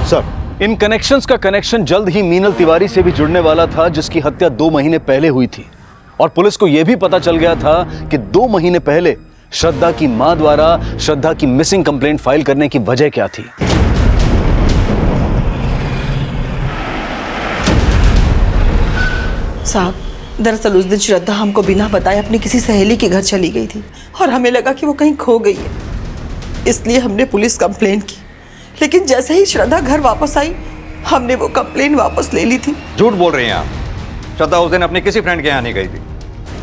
सर, इन कनेक्शंस का कनेक्शन जल्द ही मीनल तिवारी से भी जुड़ने वाला था, जिसकी हत्या 2 महीने पहले हुई थी। और पुलिस को यह भी पता चल गया था कि 2 महीने पहले श्रद्धा की मां द्वारा श्रद्धा की मिसिंग कंप्लेंट फाइल करने की वजह क्या थी। साहब, दरअसल उस दिन श्रद्धा हमको बिना बताए अपनी किसी सहेली के घर चली गई थी और हमें लगा कि वो कहीं खो गई है, इसलिए हमने पुलिस कंप्लेंट की। लेकिन जैसे ही श्रद्धा घर वापस आई, हमने वो कंप्लेंट वापस ले ली थी। झूठ बोल रही हैं आप। श्रद्धा उस दिन अपने किसी फ्रेंड के यहाँ नहीं गई थी,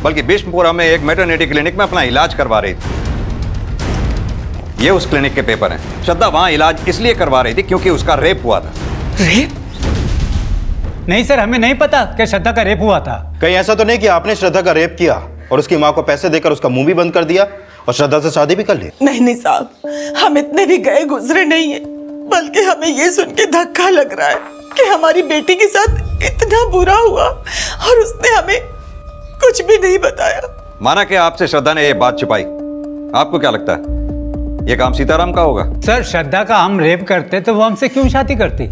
बल्कि बिष्णुपुरा में एक मैटरनिटी क्लिनिक में अपना इलाज करवा रही थी। ये उस क्लिनिक के पेपर हैं। श्रद्धा वहां इलाज इसलिए करवा रही थी क्योंकि उसका रेप हुआ था। रेप? नहीं सर, हमें नहीं पता कि श्रद्धा का रेप हुआ था। कहीं ऐसा तो नहीं कि आपने श्रद्धा का रेप किया और उसकी माँ को पैसे देकर उसका मुंह भी बंद कर दिया और श्रद्धा से शादी भी कर ली? नहीं साहब, हम इतने भी गए गुजरे नहीं है, बल्कि हमें ये सुन के धक्का लग रहा है कि हमारी बेटी के साथ इतना बुरा हुआ और उसने हमें कुछ भी नहीं बताया। माना कि आपसे श्रद्धा ने ये बात छिपाई, आपको क्या लगता है ये काम सीताराम का होगा? सर, श्रद्धा का हम रेप करते तो वो हमसे क्यों शादी करती?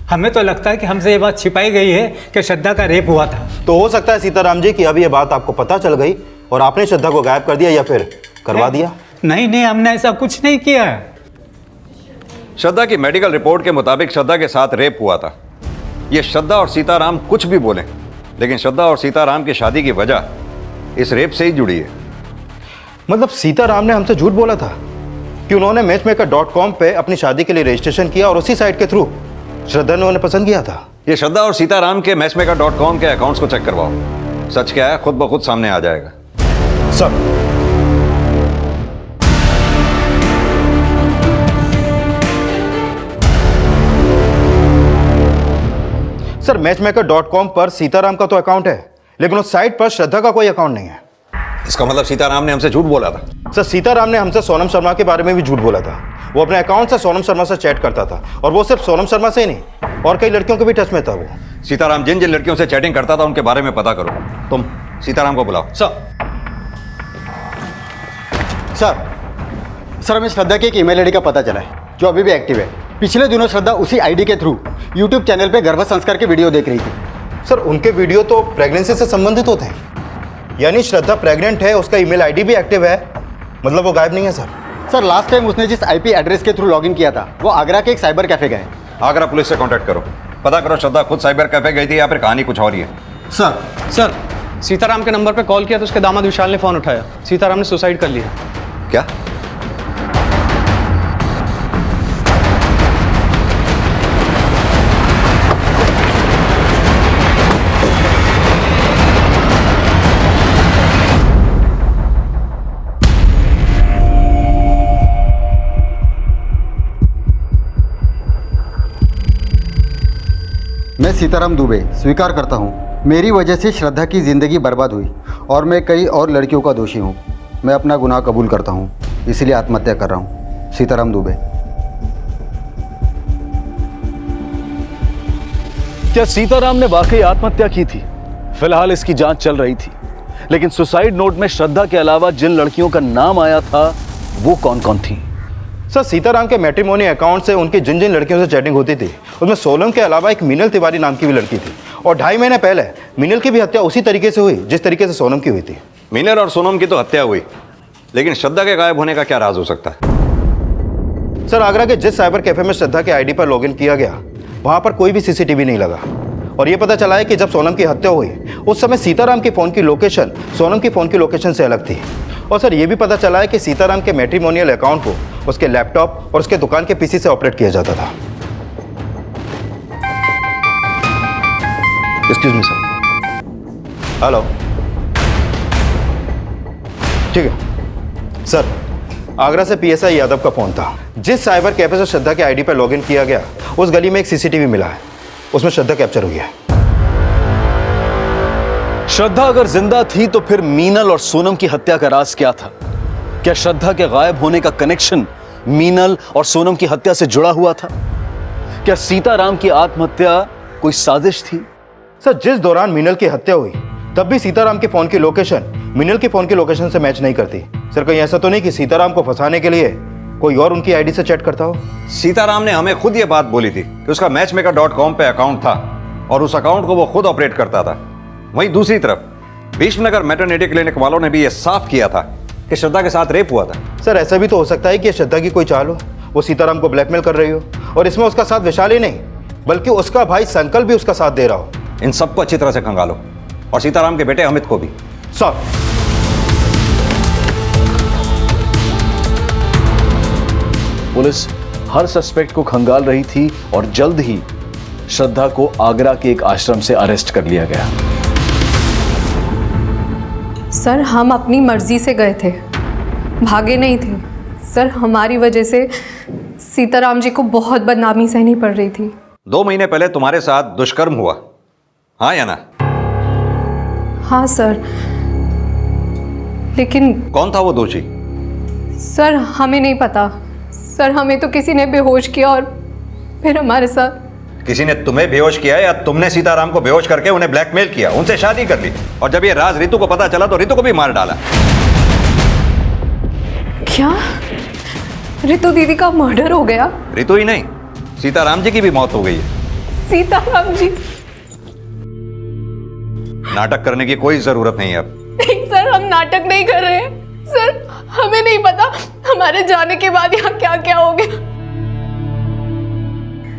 हमें तो लगता है कि हमसे ये बात छिपाई गई है कि श्रद्धा का रेप हुआ था। तो हो सकता है सीताराम जी कि अब ये बात आपको पता चल गई और आपने श्रद्धा को गायब कर दिया या फिर करवा दिया। नहीं, हमने ऐसा कुछ नहीं किया है। श्रद्धा की मेडिकल रिपोर्ट के मुताबिक श्रद्धा के साथ रेप हुआ था। ये श्रद्धा और सीताराम कुछ भी बोले, लेकिन श्रद्धा और सीताराम की शादी की वजह इस रेप से ही जुड़ी है। मतलब सीताराम ने हमसे झूठ बोला था कि उन्होंने मैचमेकर.com पे अपनी शादी के लिए रजिस्ट्रेशन किया और उसी साइट के थ्रू श्रद्धा ने उन्हें पसंद किया था। ये श्रद्धा और सीताराम के मैचमेकर.com के अकाउंट्स को चेक करवाओ। सच क्या है खुद ब खुद सामने आ जाएगा। सर, मैचमेकर.com पर सीताराम का तो अकाउंट है, लेकिन उस साइट पर श्रद्धा का कोई अकाउंट नहीं है। इसका मतलब सीताराम ने हमसे झूठ बोला था? सर, सीताराम ने हमसे सोनम शर्मा के बारे में भी झूठ बोला था। वो अपने अकाउंट से सोनम शर्मा से चैट करता था, और वो सिर्फ सोनम शर्मा से ही नहीं और कई लड़कियों के भी टच में था। वो सीताराम जिन जिन लड़कियों से चैटिंग करता था उनके बारे में पता करो। तुम सीताराम को बुलाओ। सर, हमें श्रद्धा की एक ईमेल आईडी का पता चला है जो अभी भी एक्टिव है। पिछले दिनों श्रद्धा उसी आईडी के थ्रू यूट्यूब चैनल पे गर्भ संस्कार के वीडियो देख रही थी। सर, उनके वीडियो तो प्रेगनेंसी से संबंधित होते हैं, यानी श्रद्धा प्रेग्नेंट है, उसका ईमेल आईडी भी एक्टिव है, मतलब वो गायब नहीं है। सर, लास्ट टाइम उसने जिस आईपी एड्रेस के थ्रू लॉगिन किया था वो आगरा के एक साइबर कैफे गए। आगरा पुलिस से कांटेक्ट करो, पता करो श्रद्धा खुद साइबर कैफे गई थी या फिर कहानी कुछ और ही है। सर, सीताराम के नंबर पे कॉल किया तो उसके दामाद विशाल ने फोन उठाया। सीताराम ने सुसाइड कर लिया। क्या? मैं सीताराम दुबे स्वीकार करता हूँ, मेरी वजह से श्रद्धा की ज़िंदगी बर्बाद हुई और मैं कई और लड़कियों का दोषी हूँ। मैं अपना गुनाह कबूल करता हूँ, इसलिए आत्महत्या कर रहा हूँ। सीताराम दुबे। क्या सीताराम ने वाकई आत्महत्या की थी? फिलहाल इसकी जांच चल रही थी, लेकिन सुसाइड नोट में श्रद्धा के अलावा जिन लड़कियों का नाम आया था वो कौन कौन थी? सर, सीताराम के मैट्रिमोनी अकाउंट से उनकी जिन जिन लड़कियों से चैटिंग होती थी उसमें सोनम के अलावा एक मीनल तिवारी नाम की भी लड़की थी, और 2.5 महीने पहले मीनल की भी हत्या उसी तरीके से हुई जिस तरीके से सोनम की हुई थी। मीनल और सोनम की तो हत्या हुई, लेकिन श्रद्धा के गायब होने का क्या राज हो सकता है? सर, आगरा के जिस साइबर कैफे में श्रद्धा के आईडी पर लॉगिन किया गया वहां पर कोई भी सीसीटीवी नहीं लगा, और ये पता चला है कि जब सोनम की हत्या हुई उस समय सीताराम के फ़ोन की लोकेशन सोनम की फ़ोन की लोकेशन से अलग थी। और सर, ये भी पता चला है कि सीताराम के मैट्रिमोनियल अकाउंट को उसके लैपटॉप और उसके दुकान के पीसी से ऑपरेट किया जाता था। Excuse me sir. हेलो, ठीक है सर। आगरा से पीएसआई यादव का फोन था। जिस साइबर कैफे से श्रद्धा के आईडी पर लॉगिन किया गया उस गली में एक सीसीटीवी मिला है, उसमें श्रद्धा कैप्चर हुई है। श्रद्धा अगर जिंदा थी तो फिर मीनल और सोनम की हत्या का राज क्या था? क्या श्रद्धा के गायब होने का कनेक्शन मीनल और सोनम की हत्या से जुड़ा हुआ था? क्या सीताराम की आत्महत्या कोई साजिश थी? सर, जिस दौरान मीनल की हत्या हुई तब भी सीताराम के फोन की लोकेशन मीनल के फोन की लोकेशन से मैच नहीं करती। सर, कहीं ऐसा तो नहीं कि सीताराम को फंसाने के लिए कोई और उनकी आईडी से चैट करता हो? सीताराम ने हमें खुद ये बात बोली थी कि उसका मैचमेकर.com पे अकाउंट था और उस अकाउंट को वो खुद ऑपरेट करता था। वहीं दूसरी तरफ भीष्मनगर मैटरनिटी क्लिनिक वालों ने भी ये साफ किया था कि श्रद्धा के साथ रेप हुआ था। सर, ऐसा भी तो हो सकता है कि श्रद्धा की कोई चाल हो, वो सीताराम को ब्लैकमेल कर रही हो, और इसमें उसका साथ विशाल ही नहीं बल्कि उसका भाई संकल्प भी उसका साथ दे रहा हो। इन सबको अच्छी तरह से खंगालो, और सीताराम के बेटे अमित को भी। सर, पुलिस हर सस्पेक्ट को खंगाल रही थी और जल्द ही श्रद्धा को आगरा के एक आश्रम से अरेस्ट कर लिया गया। सर, हम अपनी मर्जी से गए थे, भागे नहीं थे। सर, हमारी वजह से सीताराम जी को बहुत बदनामी सहनी पड़ रही थी। 2 महीने पहले तुम्हारे साथ दुष्कर्म हुआ, हाँ या ना? हाँ सर, लेकिन कौन था वो दोषी? सर, हमें नहीं पता। सर, हमें तो किसी ने बेहोश किया और फिर हमारे साथ। किसी ने तुम्हें बेहोश किया या तुमने सीताराम को बेहोश करके उन्हें ब्लैकमेल किया, उनसे शादी कर ली, और जब ये राज रितु को पता चला तो रितु को भी मार डाला? क्या रितु दीदी का मर्डर हो गया? रितु ही नहीं, सीताराम जी की भी मौत हो गई है। सीताराम जी? नाटक करने की कोई जरूरत नहीं है अब। नहीं सर, हम नाटक नहीं कर रहे हैं। सर, हमें नहीं पता हमारे जाने के बाद यहाँ क्या क्या हो गया।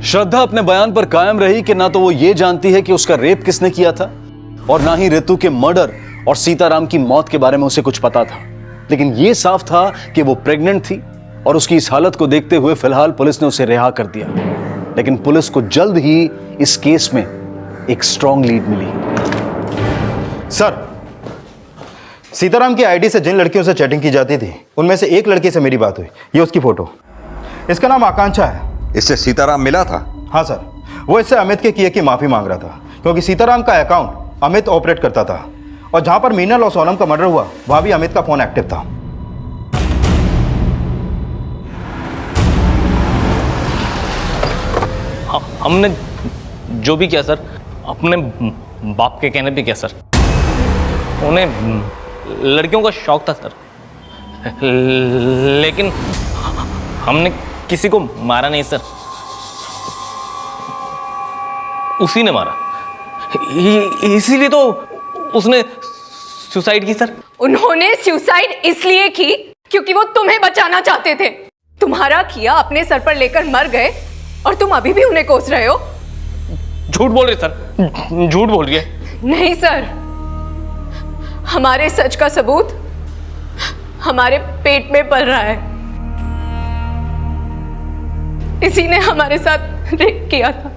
श्रद्धा अपने बयान पर कायम रही कि ना तो वो ये जानती है कि उसका रेप किसने किया था, और ना ही रितु के मर्डर और सीताराम की मौत के बारे में उसे कुछ पता था। लेकिन ये साफ था कि वो प्रेग्नेंट थी, और उसकी इस हालत को देखते हुए फिलहाल पुलिस ने उसे रिहा कर दिया। लेकिन पुलिस को जल्द ही इस केस में एक स्ट्रॉन्ग लीड मिली। सर, सीताराम की आईडी से जिन लड़कियों से चैटिंग की जाती थी उनमें से एक लड़की से मेरी बात हुई। ये उसकी फोटो, इसका नाम आकांक्षा है। इससे सीताराम मिला था? हाँ सर, वो इससे अमित के किए की माफी मांग रहा था, क्योंकि सीताराम का अकाउंट अमित ऑपरेट करता था, और जहां पर मीनल और सोनम का मर्डर हुआ वहां भी अमित का फोन एक्टिव था। हमने जो भी किया सर, अपने बाप के कहने पे किया सर। उन्हें लड़कियों का शौक था सर, लेकिन हमने किसी को मारा नहीं सर, उसी ने मारा। इसीलिए तो उसने सुसाइड की सर। उन्होंने सुसाइड इसलिए की क्योंकि वो तुम्हें बचाना चाहते थे। तुम्हारा किया अपने सर पर लेकर मर गए और तुम अभी भी उन्हें कोस रहे हो। झूठ बोल रहे सर, झूठ बोल रही है। नहीं सर, हमारे सच का सबूत हमारे पेट में पल रहा है। इसी ने हमारे साथ रेप किया था।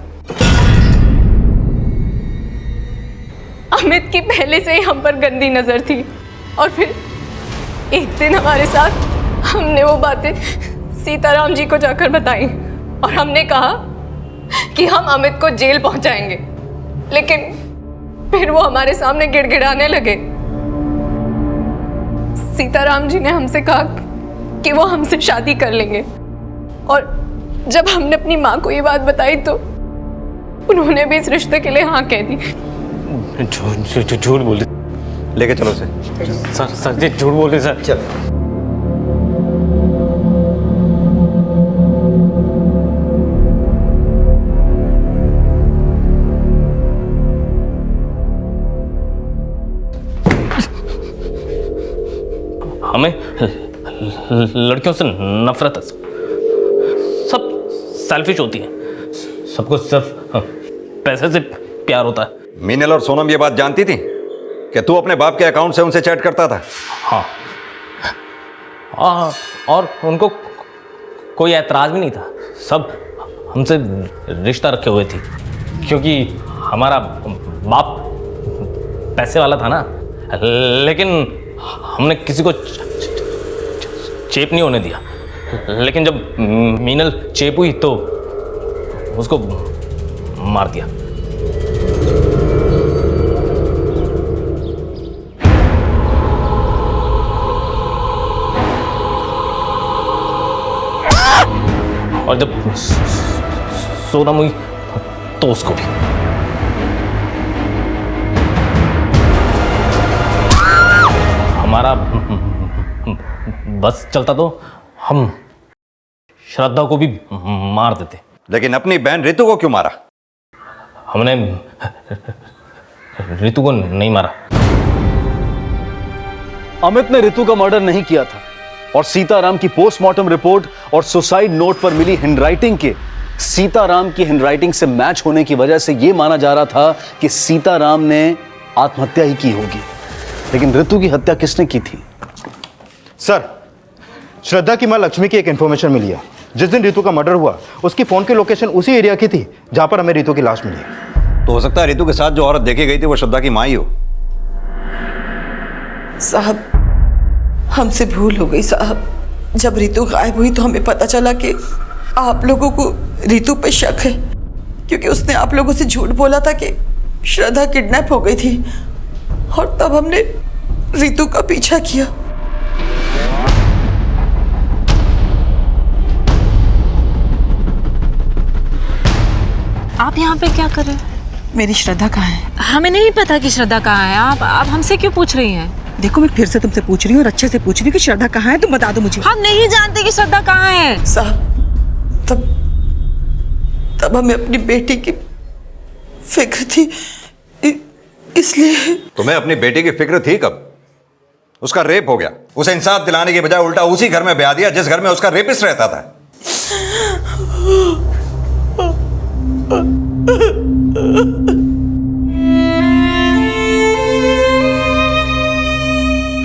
अमित की पहले से ही हम पर गंदी नजर थी, और फिर एक दिन हमारे साथ हमने वो बातें सीताराम जी को जाकर बताई, और हमने कहा कि हम अमित को जेल पहुंचाएंगे। लेकिन फिर वो हमारे सामने गिड़गिड़ाने लगे। सीताराम जी ने हमसे कहा कि वो हमसे शादी कर लेंगे, और जब हमने अपनी माँ को ये बात बताई तो उन्होंने भी इस रिश्ते के लिए हाँ कह दी। झूठ बोल रहे। लेके चलो उसे। सर जी झूठ बोल रहे सर। चल। हमें लड़कियों से नफरत है, सब सेल्फिश होती हैं, सबको सिर्फ पैसे से प्यार होता है। मीनल और सोनम ये बात जानती थी कि तू अपने बाप के अकाउंट से उनसे चैट करता था? हाँ, और उनको कोई ऐतराज़ भी नहीं था, सब हमसे रिश्ता रखे हुए थे, क्योंकि हमारा बाप पैसे वाला था ना। लेकिन हमने किसी को चेप नहीं होने दिया, लेकिन जब मीनल चेप हुई तो उसको मार दिया। और जब सोनम हुई तो उसको भी। हमारा बस चलता तो हम श्रद्धा को भी मार देते। लेकिन अपनी बहन रितु को क्यों मारा? हमने रितु को नहीं मारा। अमित ने रितु का मर्डर नहीं किया था, और सीताराम की पोस्टमार्टम रिपोर्ट और सुसाइड नोट पर मिली हैंडराइटिंग के सीताराम की हैंडराइटिंग से मैच होने की वजह से यह माना जा रहा था कि सीताराम ने आत्महत्या ही की होगी। लेकिन रितु की हत्या किसने की थी? सर, श्रद्धा की मां लक्ष्मी की एक इंफॉर्मेशन मिली है। जिस दिन रितु का मर्डर हुआ उसकी फोन की लोकेशन उसी एरिया की थी जहां पर हमें रितु की लाश मिली। तो हो सकता है रितु के साथ जो औरत देखी गई थी वो श्रद्धा की मां ही हो। साहब, हमसे भूल हो गई साहब। जब रितु गायब हुई तो हमें पता चला कि आप लोगों को रितु पे शक है, क्योंकि उसने आप लोगों से झूठ बोला था कि श्रद्धा किडनैप हो गई थी, और तब हमने रितु का पीछा किया। आप यहाँ पे क्या कर रहे हैं? मेरी श्रद्धा कहाँ है? हमें नहीं पता कि श्रद्धा कहाँ है। आप हमसे क्यों पूछ रही हैं? देखो, मैं फिर से तुमसे पूछ रही हूँ और अच्छे से पूछ रही हूँ कि श्रद्धा कहाँ है, तुम बता दो मुझे। हम नहीं जानते कि श्रद्धा कहाँ है। साहब, तब हमें अपनी बेटी की फिक्र थी, इसलिए। तुम्हें अपनी बेटी की फिक्र थी कब? उसका रेप हो गया, उसे इंसाफ दिलाने के बजाय उल्टा उसी घर में ब्याह दिया जिस घर में उसका रेपिस्ट रहता था।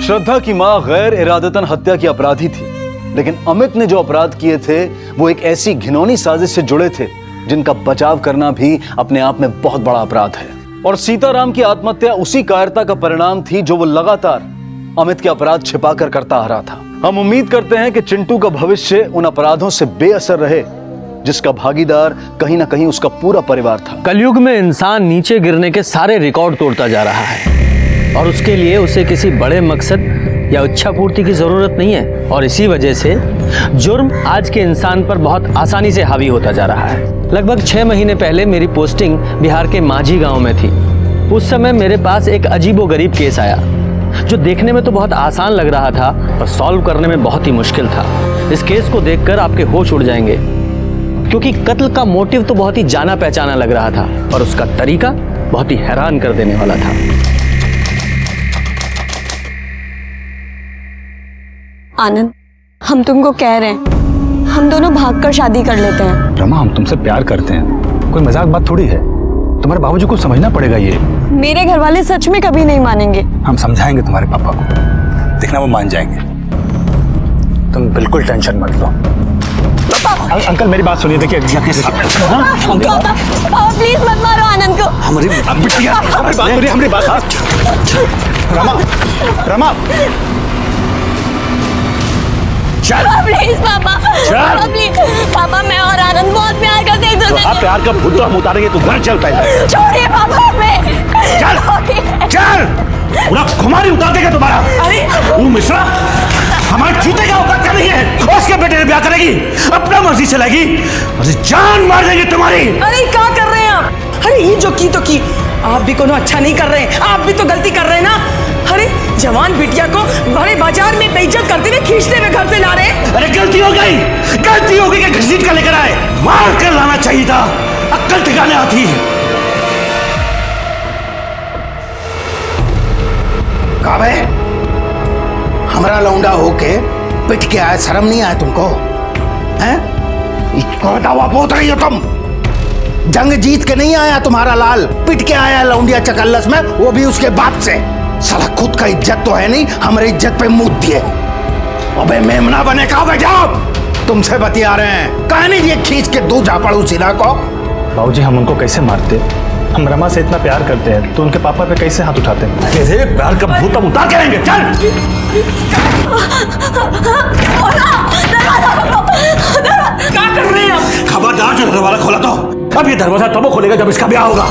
श्रद्धा की मां गैर इरादतन हत्या की अपराधी थी, लेकिन अमित ने जो अपराध किए थे वो एक ऐसी घिनौनी साजिश से जुड़े थे जिनका बचाव करना भी अपने आप में बहुत बड़ा अपराध है। और सीताराम की आत्महत्या उसी कायरता का परिणाम थी जो वो लगातार अमित के अपराध छिपाकर करता आ रहा था। हम उम्मीद करते हैं कि चिंटू का भविष्य उन अपराधों से बेअसर रहे जिसका भागीदार कहीं ना कहीं उसका पूरा परिवार था। कलयुग में इंसान नीचे गिरने के सारे रिकॉर्ड तोड़ता जा रहा है, और उसके लिए उसे किसी बड़े मकसद या इच्छा पूर्ति की जरूरत नहीं है, और इसी वजह से जुर्म आज के इंसान पर बहुत आसानी से हावी होता जा रहा है। लगभग 6 महीने पहले मेरी पोस्टिंग बिहार के माझी गांव में थी। उस समय मेरे पास एक अजीबोगरीब केस आया जो देखने में तो बहुत आसान लग रहा था, पर सॉल्व करने में बहुत ही मुश्किल था। इस केस को देखकर आपके होश उड़ जाएंगे, क्योंकि कत्ल का मोटिव तो बहुत ही जाना पहचाना लग रहा था, और उसका तरीका बहुत ही हैरान कर देने वाला था। आनंद, हम तुमको कह रहे हैं, हम दोनों भागकर शादी कर लेते हैं। रमा, हम तुमसे प्यार करते हैं, कोई मजाक बात थोड़ी है। तुम्हारे बाबूजी को समझना पड़ेगा ये। मेरे घर वाले सच में कभी नहीं मानेंगे। हम समझाएंगे तुम्हारे पापा को, देखना वो मान जाएंगे। तुम बिल्कुल टेंशन मत लो। अंकल मेरी बात सुनिए, देखिए प्लीज मत मारो आनंद को। हमारी बात रमा, चल प्लीज पापा, पापा प्लीज, पापा मैं और आनंद बहुत प्यार करते हैं। तो आप प्यार का भूत तो हम उतारेंगे, तू घर चल पहले। छोड़िए पापा हमें। चल चल, पूरा खुमारी उतार देगा तुम्हारा। तू मिश्रा हमारे जूते का औकात नहीं है, उसके बेटे ने ब्याह करेगी, अपना मर्जी चलेगी, अरे जान मार देंगे तुम्हारी। अरे क्या कर रहे हैं आप? अरे ये जो की तो की, आप भी कोनो अच्छा नहीं कर रहे हैं, आप भी तो गलती कर रहे हैं ना। अरे जवान बिटिया को बड़े बाजार में बेइज्जत करते हुए खींचते हुए घर से ला रहे हैं। अरे गलती हो गई कि घसीट कर लेकर आए, मार कर लाना चाहिए था, अक्ल ठिकाने आती है। काबे हमारा लौंडा होके पिट के आए, शर्म नहीं आया तुमको? हैं? इसको दावा बोल रही हो तुम? जंग जीत के नहीं आया तुम्हारा लाल, पिट के आया लौंडिया चकल्लस में, वो भी उसके बाप से। साला खुद का इज्जत तो है नहीं, हमारी इज्जत पे मुंह दिए। अबे मेमना बने का बेटा, तुमसे बतिया रहे हैं, कहा नहीं ये खींच के दो झापड़ू सिला को। बाबूजी हम उनको कैसे मारते? हम रमा से इतना प्यार करते हैं तो उनके पापा पे कैसे हाथ उठाते हैं? कैसे प्यार का भूत हम उतार के रहेंगे। चल क्या कर रहे हैं आप? खबरदार जो दरवाजा खोला तो अब ये दरवाजा तब खोलेगा जब इसका ब्याह होगा।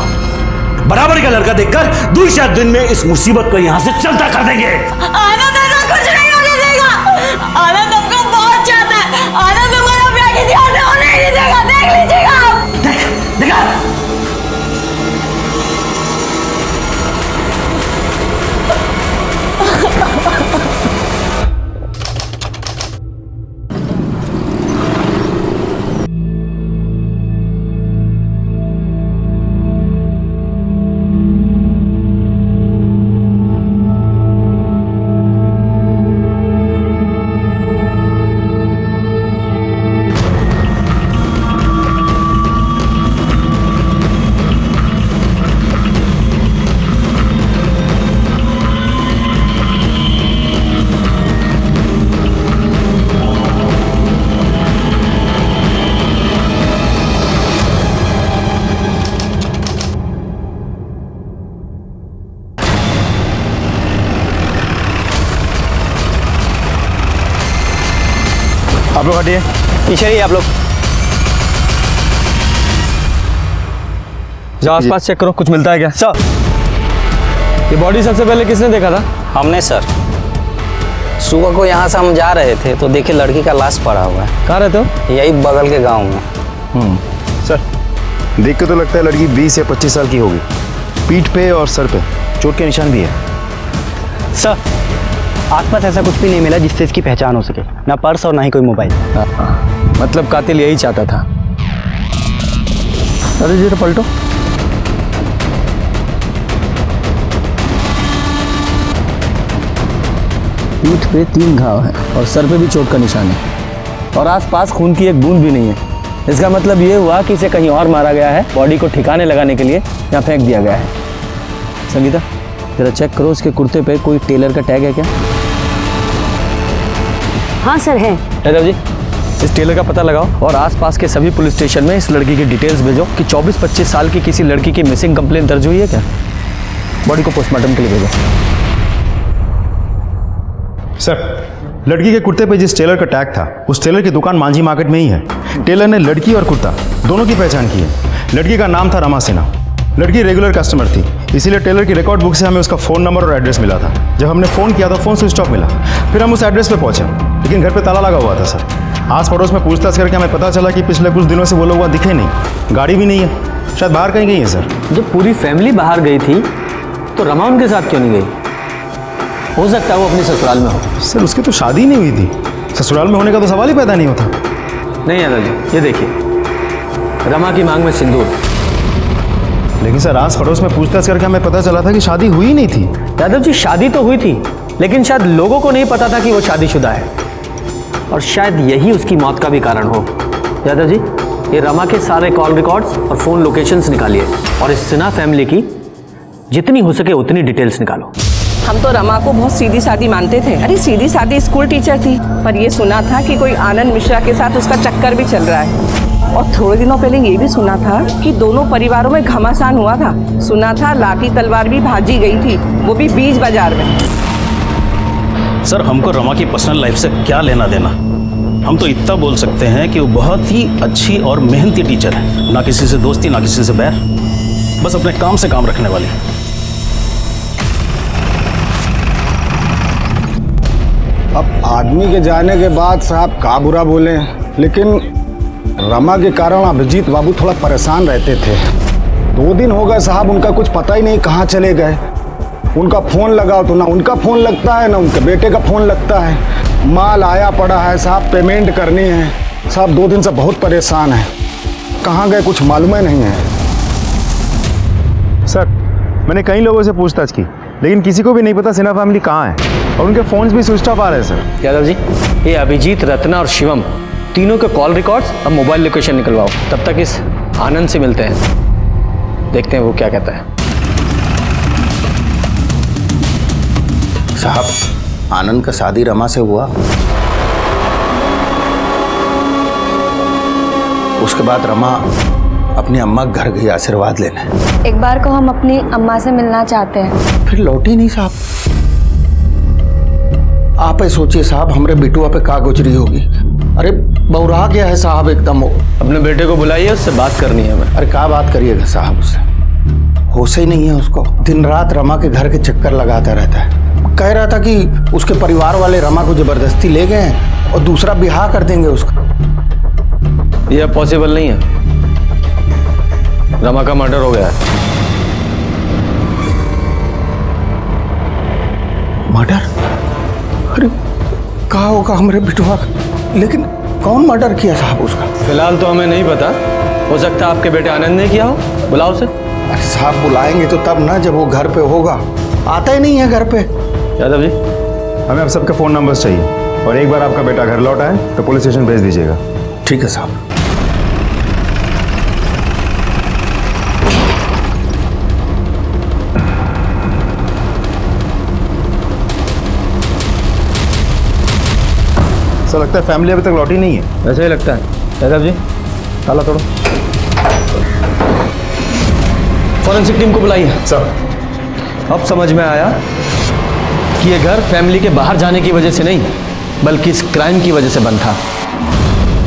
बराबर का लड़का देखकर 2-4 दिन में इस मुसीबत को यहाँ से चलता कर देंगे। आनंद ऐसा कुछ नहीं होने देगा। आनंद हमको बहुत चाहता है। आनंद हमारा ब्याह किसी और से होने नहीं देगा, देख लीजिएगा आप। देखा आप लोग हटिए, पीछे ही आप लोग। जाओ आसपास चेक करो, कुछ मिलता है क्या? सर ये बॉडी सबसे पहले किसने देखा था? हमने सर। सुबह को यहाँ से हम जा रहे थे तो देखे लड़की का लाश पड़ा हुआ है। कहाँ रहते हो? यही बगल के गांव में। सर देख के तो लगता है लड़की 20 या 25 साल की होगी। पीठ पे और सर पे चोट के निशान भी है। सर आसपास ऐसा कुछ भी नहीं मिला जिससे इसकी पहचान हो सके, ना पर्स और ना ही कोई मोबाइल। मतलब कातिल यही चाहता था। अरे जी तो पलटो। पीठ पे 3 घाव है और सर पे भी चोट का निशान है और आसपास खून की एक बूंद भी नहीं है। इसका मतलब ये हुआ कि इसे कहीं और मारा गया है, बॉडी को ठिकाने लगाने के लिए यहाँ फेंक दिया गया है। संगीता जरा चेक करो, इसके कुर्ते पे कोई टेलर का टैग है क्या? हाँ सर है। यादव जी इस टेलर का पता लगाओ और आसपास के सभी पुलिस स्टेशन में इस लड़की की डिटेल्स भेजो कि 24-25 साल की किसी लड़की की मिसिंग कंप्लेंट दर्ज हुई है क्या। बॉडी को पोस्टमार्टम के लिए भेजो। सर लड़की के कुर्ते पे जिस टेलर का टैग था उस टेलर की दुकान मांझी मार्केट में ही है। टेलर ने लड़की और कुर्ता दोनों की पहचान की है। लड़की का नाम था रमा सिन्हा। लड़की रेगुलर कस्टमर थी, इसीलिए टेलर की रिकॉर्ड बुक से हमें उसका फ़ोन नंबर और एड्रेस मिला था। जब हमने फ़ोन किया तो फ़ोन स्विच ऑफ मिला। फिर हम उस एड्रेस पे पहुंचे, लेकिन घर पे ताला लगा हुआ था सर। आस पड़ोस में पूछताछ करके हमें पता चला कि पिछले कुछ दिनों से वो लोग वहाँ दिखे नहीं, गाड़ी भी नहीं है, शायद बाहर कहीं गई है सर। जब पूरी फैमिली बाहर गई थी तो रमा उनके साथ क्यों नहीं गई? हो सकता है वो अपने ससुराल में हो। सर उसकी तो शादी नहीं हुई थी, ससुराल में होने का तो सवाल ही पैदा नहीं होता। नहीं यादव जी ये देखिए, रमा की मांग में सिंदूर। लेकिन सर आस पड़ोस में पूछताछ करके हमें पता चला था कि शादी हुई नहीं थी। यादव जी शादी तो हुई थी, लेकिन शायद लोगों को नहीं पता था कि वो शादीशुदा है और शायद यही उसकी मौत का भी कारण हो। यादव जी ये रमा के सारे कॉल रिकॉर्ड्स और फ़ोन लोकेशंस निकालिए और इस सिन्हा फैमिली की जितनी हो सके उतनी डिटेल्स निकालो। हम तो रमा को बहुत सीधी सादी मानते थे। अरे सीधी सादी स्कूल टीचर थी, पर ये सुना था कि कोई आनंद मिश्रा के साथ उसका चक्कर भी चल रहा है। और थोड़े दिनों पहले ये भी सुना था कि दोनों परिवारों में घमासान हुआ था। सुना था लाठी तलवार भी भाजी गई थी, वो भी बीच बाजार में। सर हमको रमा की पर्सनल लाइफ से क्या लेना देना, हम तो इतना बोल सकते हैं कि वो बहुत ही अच्छी और मेहनती टीचर है, ना किसी से दोस्ती ना किसी से बैर, बस अपने काम से काम रखने वाली। अब आदमी के जाने के बाद साहब का बुरा बोले, लेकिन रमा के कारण अभिजीत बाबू थोड़ा परेशान रहते थे। 2 दिन हो गए साहब, उनका कुछ पता ही नहीं कहाँ चले गए। उनका फ़ोन लगाओ तो ना उनका फ़ोन लगता है ना उनके बेटे का फ़ोन लगता है। माल आया पड़ा है साहब, पेमेंट करनी है साहब। 2 दिन से बहुत परेशान है, कहाँ गए कुछ मालूम ही नहीं है। सर मैंने कई लोगों से पूछताछ की, लेकिन किसी को भी नहीं पता सिन्हा फैमिली कहाँ है, और उनके फ़ोन्स भी स्विच ऑफ आ रहे हैं सर। यादव जी, ये अभिजीत, रत्ना और शिवम तीनों के कॉल रिकॉर्ड्स और मोबाइल लोकेशन निकलवाओ। तब तक इस आनंद से मिलते हैं, देखते हैं वो क्या कहता है। साहब आनंद का शादी रमा से हुआ, उसके बाद रमा अपनी अम्मा के घर गई आशीर्वाद लेने। एक बार को हम अपनी अम्मा से मिलना चाहते हैं। फिर लौटी नहीं साहब। आप ही सोचिए साहब, हमरे बिटुआ पे का गुजरी होगी। अरे बौरा गया है साहब एकदम। अपने बेटे को बुलाइए, उससे बात करनी है हमें। अरे क्या बात करिएगा साहब, उससे होश ही नहीं है उसको। दिन रात रमा के घर के चक्कर लगाता रहता है। कह रहा था कि उसके परिवार वाले रमा को जबरदस्ती ले गए और दूसरा ब्याह कर देंगे उसका। यह पॉसिबल नहीं है, रमा का मर्डर हो गया है। मर्डर? अरे कहा होगा हमारे बिटुआ का, लेकिन कौन मर्डर किया साहब उसका? फिलहाल तो हमें नहीं पता, हो सकता है आपके बेटे आनंद ने किया हो। बुलाओ उसे। अरे साहब बुलाएंगे तो तब ना, जब वो घर पे होगा। आता ही नहीं है घर पे। यादव जी, हमें आप सबके फ़ोन नंबर्स चाहिए, और एक बार आपका बेटा घर लौटा है तो पुलिस स्टेशन भेज दीजिएगा। ठीक है साहब। सर लगता है फैमिली अभी तक लौटी नहीं है। ऐसा ही लगता है। यादव जी, ताला तोड़ो। फॉरेंसिक टीम को बुलाइए। सर अब समझ में आया कि ये घर फैमिली के बाहर जाने की वजह से नहीं, बल्कि इस क्राइम की वजह से बंद था।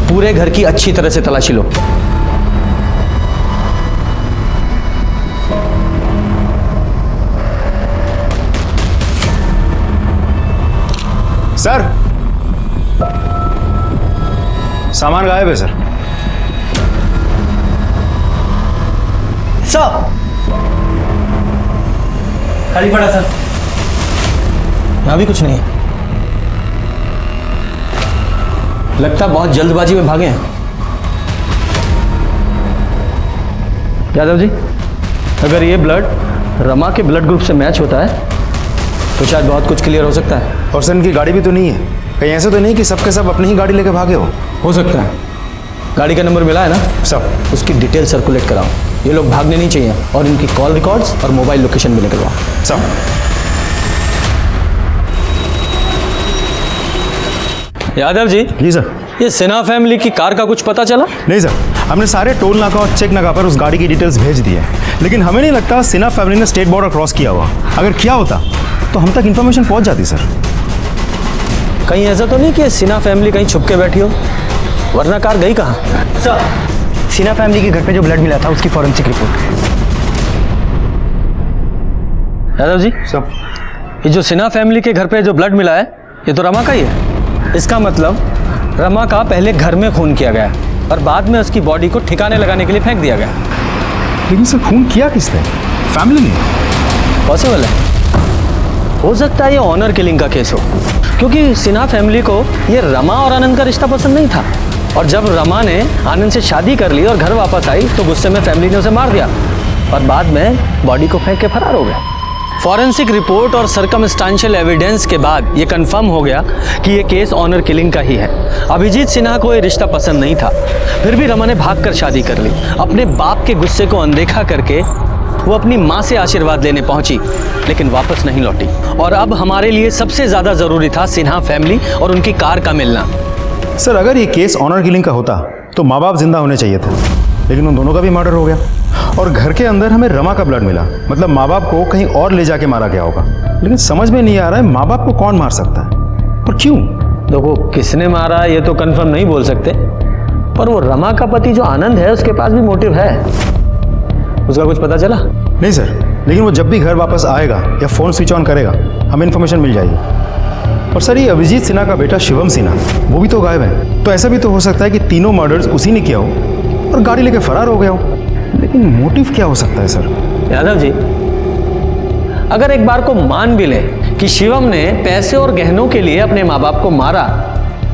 पूरे घर की अच्छी तरह से तलाशी लो। सर सामान गायब है सर। सर खाली पड़ा सर, यहाँ भी कुछ नहीं है। लगता बहुत जल्दबाजी में भागे हैं। यादव जी, अगर ये ब्लड रमा के ब्लड ग्रुप से मैच होता है तो शायद बहुत कुछ क्लियर हो सकता है। और सर इनकी गाड़ी भी तो नहीं है, कहीं ऐसे तो नहीं कि सबके सब अपनी ही गाड़ी लेके भागे हो सकता है। गाड़ी का नंबर मिला है ना सब, उसकी डिटेल सर्कुलेट कराओ। ये लोग भागने नहीं चाहिए, और इनकी कॉल रिकॉर्ड्स और मोबाइल लोकेशन भी निकलवाओ। सब। यादव जी। जी सर। ये सिन्हा फैमिली की कार का कुछ पता चला? नहीं सर, हमने सारे टोल नाका और चेक नाका पर उस गाड़ी की डिटेल्स भेज दी है, लेकिन हमें नहीं लगता सिन्हा फैमिली ने स्टेट बॉर्डर क्रॉस किया हुआ। अगर किया होता तो हम तक इन्फॉर्मेशन पहुंच जाती सर। कहीं ऐसा तो नहीं कि सिन्हा फैमिली कहीं छुप के बैठी हो, वरना कार गई कहाँ? सर, सिन्हा फैमिली के घर पे जो ब्लड मिला था उसकी फॉरेंसिक रिपोर्ट। यादव जी, सब ये जो सिन्हा फैमिली के घर पे जो ब्लड मिला है, ये तो रमा का ही है। इसका मतलब रमा का पहले घर में खून किया गया और बाद में उसकी बॉडी को ठिकाने लगाने के लिए फेंक दिया गया। लेकिन सर खून किया किसने? फैमिली ने। पॉसिबल है, हो सकता है ये ऑनर किलिंग का केस हो, क्योंकि सिन्हा फैमिली को ये रमा और आनंद का रिश्ता पसंद नहीं था, और जब रमा ने आनंद से शादी कर ली और घर वापस आई तो गुस्से में फैमिली ने उसे मार दिया और बाद में बॉडी को फेंक के फरार हो गया। फॉरेंसिक रिपोर्ट और सर्कमस्टांशियल एविडेंस के बाद ये कंफर्म हो गया कि ये केस ऑनर किलिंग का ही है। अभिजीत सिन्हा को ये रिश्ता पसंद नहीं था, फिर भी रमा ने भागकर शादी कर ली। अपने बाप के गुस्से को अनदेखा करके वो अपनी माँ से आशीर्वाद लेने पहुंची, लेकिन वापस नहीं लौटी। और अब हमारे लिए सबसे ज़्यादा ज़रूरी था सिन्हा फैमिली और उनकी कार का मिलना। सर अगर ये केस ऑनर किलिंग का होता तो माँ बाप जिंदा होने चाहिए थे, लेकिन उन दोनों का भी मर्डर हो गया, और घर के अंदर हमें रमा का ब्लड मिला। मतलब माँ बाप को कहीं और ले जाके मारा गया होगा, लेकिन समझ में नहीं आ रहा है माँ बाप को कौन मार सकता है और क्यों। देखो किसने मारा ये तो कंफर्म नहीं बोल सकते, पर वो रमा का पति जो आनंद है उसके पास भी मोटिव है। उसका कुछ पता चला? नहीं सर, लेकिन वो जब भी घर वापस आएगा या फ़ोन स्विच ऑन करेगा हमें इन्फॉर्मेशन मिल जाएगी। और सर, ये अभिजीत सिन्हा का बेटा शिवम सिन्हा वो भी तो गायब है, तो ऐसा भी तो हो सकता है कि तीनों मर्डर्स उसी ने किया हो और गाड़ी लेके फरार हो गया हो। लेकिन मोटिव क्या हो सकता है सर? यादव जी, अगर एक बार को मान भी ले कि शिवम ने पैसे और गहनों के लिए अपने माँ बाप को मारा,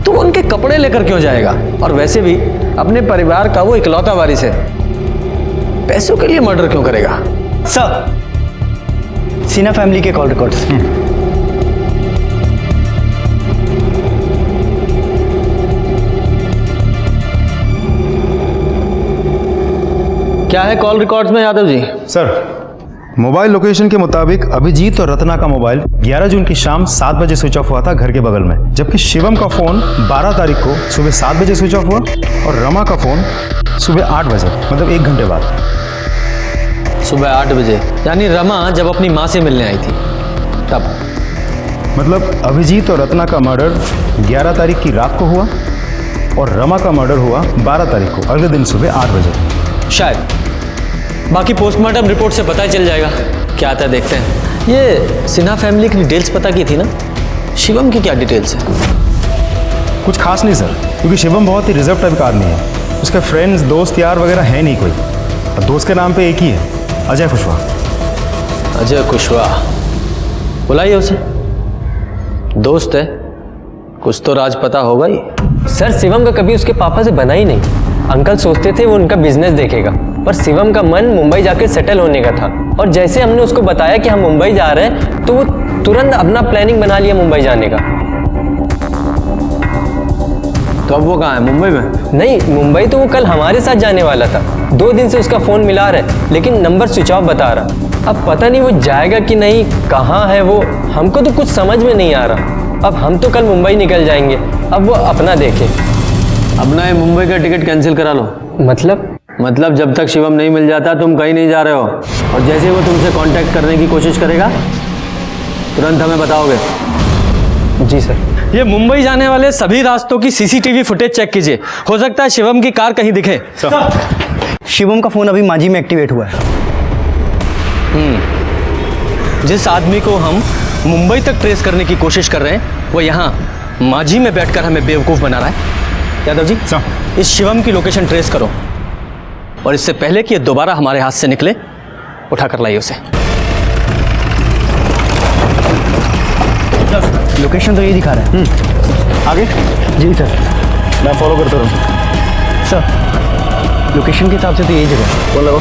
तो वो उनके कपड़े लेकर क्यों जाएगा? और वैसे भी अपने परिवार का वो इकलौता वारिस है, पैसों के लिए मर्डर क्यों करेगा? सर, सिन्हा फैमिली के कॉल रिकॉर्ड्स। क्या है कॉल रिकॉर्ड्स में Yadav ji? Sir, mobile location के मुताबिक अभिजीत और रत्ना का मोबाइल 11 जून की शाम 7 बजे स्विच ऑफ हुआ था घर के बगल में, जबकि शिवम का फोन 12 तारीख को सुबह 7 बजे स्विच ऑफ हुआ और रमा का फोन सुबह 8 बजे, मतलब 1 घंटे बाद। सुबह 8 बजे, यानी रमा जब अपनी माँ से मिलने आई थी तब। मतलब अभिजीत और रत्ना का मर्डर 11 तारीख की रात को हुआ और रमा का मर्डर हुआ 12 तारीख को अगले दिन सुबह 8 बजे शायद। बाकी पोस्टमार्टम रिपोर्ट से पता चल जाएगा क्या आता है, देखते हैं। ये सिन्हा फैमिली की डिटेल्स पता की थी ना, शिवम की क्या डिटेल्स है? कुछ खास नहीं सर, क्योंकि शिवम बहुत ही रिजर्व टाइप का आदमी है। उसके फ्रेंड्स, दोस्त यार वगैरह है नहीं कोई, और दोस्त के नाम पे एक ही है, अजय कुशवाहा। अजय कुशवाहा, बुलाइए उसे। दोस्त है, कुछ तो राज पता होगा ही। सर, शिवम का कभी उसके पापा से बना ही नहीं। अंकल सोचते थे वो उनका बिजनेस देखेगा, पर शिवम का मन मुंबई जाकर सेटल होने का था। और जैसे हमने उसको बताया कि हम मुंबई जा रहे हैं, तो वो तुरंत अपना प्लानिंग बना लिया मुंबई जाने का। तो अब वो कहाँ है? मुंबई में? नहीं, मुंबई तो वो कल हमारे साथ जाने वाला था। 2 दिन से उसका फ़ोन मिला रहा है, लेकिन नंबर स्विच ऑफ बता रहा। अब पता नहीं वो जाएगा कि नहीं, कहाँ है वो, हमको तो कुछ समझ में नहीं आ रहा। अब हम तो कल मुंबई निकल जाएंगे, अब वो अपना देखे। अपना ये मुंबई का टिकट कैंसिल करा लो। मतलब जब तक शिवम नहीं मिल जाता तुम कहीं नहीं जा रहे हो, और जैसे वो तुमसे कांटेक्ट करने की कोशिश करेगा तुरंत हमें बताओगे। जी सर। ये मुंबई जाने वाले सभी रास्तों की सीसीटीवी फुटेज चेक कीजिए, हो सकता है शिवम की कार कहीं दिखे। शिवम का फोन अभी मांझी में एक्टिवेट हुआ है। जिस आदमी को हम मुंबई तक ट्रेस करने की कोशिश कर रहे हैं, वो यहाँ मांझी में बैठकर हमें बेवकूफ़ बना रहा है। यादव जी, इस शिवम की लोकेशन ट्रेस करो, और इससे पहले कि ये दोबारा हमारे हाथ से निकले, उठा कर लाइए उसे। लोकेशन तो यही दिखा रहा है। आगे? जी सर, मैं फॉलो करता रहूँ। सर, लोकेशन के हिसाब से तो यही जगह है। फोन लगाओ।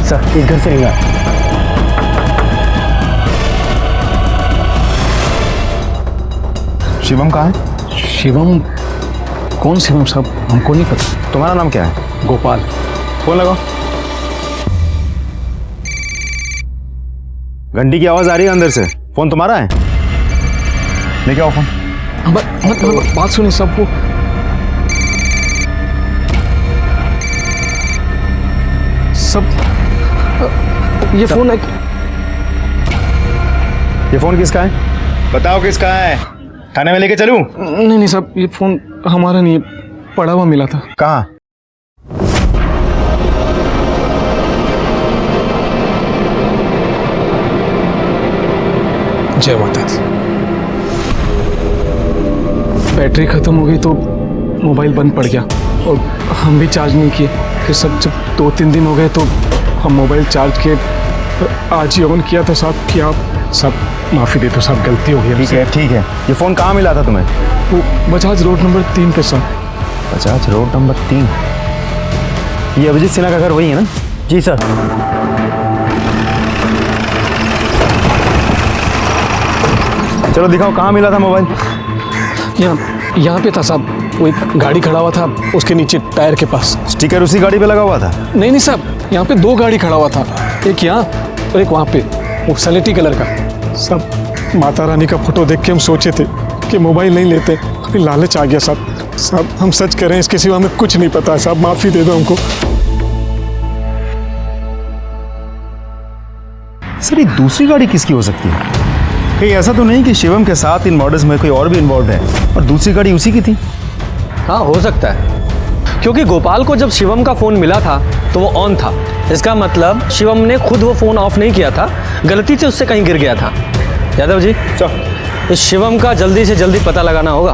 सर, इस घर से नहीं आ। शिवम कहाँ है? शिवम? कौन शिवम साहब? हमको नहीं पता। तुम्हारा नाम क्या है? गोपाल। फोन लगाओ। घंटी की आवाज आ रही है अंदर से। फोन तुम्हारा है? लेके आओ फोन। बात सुनिए सब। वो सब ये फोन है। ये फोन किसका है? बताओ किसका है? थाने में लेके चलूं? नहीं साहब, ये फोन हमारा नहीं है, पड़ा हुआ मिला था। कहाँ? जय माता दी। बैटरी खत्म हो गई तो मोबाइल बंद पड़ गया, और हम भी चार्ज नहीं किए। फिर सब जब 2-3 दिन हो गए तो हम मोबाइल चार्ज किए, आज ही ऑन किया था साहब। कि आप सब माफ़ी दे दो साहब, गलती हो गई। ठीक है। ये फ़ोन कहाँ मिला था तुम्हें? वो बजाज रोड नंबर 3 पे सर। Bajaj road number 3? ये अभिजीत सिन्हा का घर वही है ना? जी सर। चलो दिखाओ कहाँ मिला था मोबाइल। यहाँ पे था साहब, वो एक गाड़ी खड़ा हुआ था उसके नीचे टायर के पास। स्टिकर उसी गाड़ी पे लगा हुआ था? नहीं साहब, यहाँ पे 2 गाड़ी खड़ा हुआ था, एक यहाँ और एक वहाँ पे, वो सलेटी कलर का। सब माता रानी का फोटो देख के हम सोचे थे कि मोबाइल नहीं लेते, अभी लालच आ गया साहब। हम सच कह रहे हैं, इसके सिवा हमें कुछ नहीं पता है साहब, माफ़ी दे दो हमको। सर, ये दूसरी गाड़ी किसकी हो सकती है? कहीं ऐसा तो नहीं कि शिवम के साथ इन मर्डर्स में कोई और भी इन्वॉल्व है और दूसरी गाड़ी उसी की थी? हाँ हो सकता है, क्योंकि गोपाल को जब शिवम का फ़ोन मिला था तो वो ऑन था। इसका मतलब शिवम ने खुद वो फ़ोन ऑफ नहीं किया था, गलती से उससे कहीं गिर गया था। यादव जी इस शिवम का जल्दी से जल्दी पता लगाना होगा।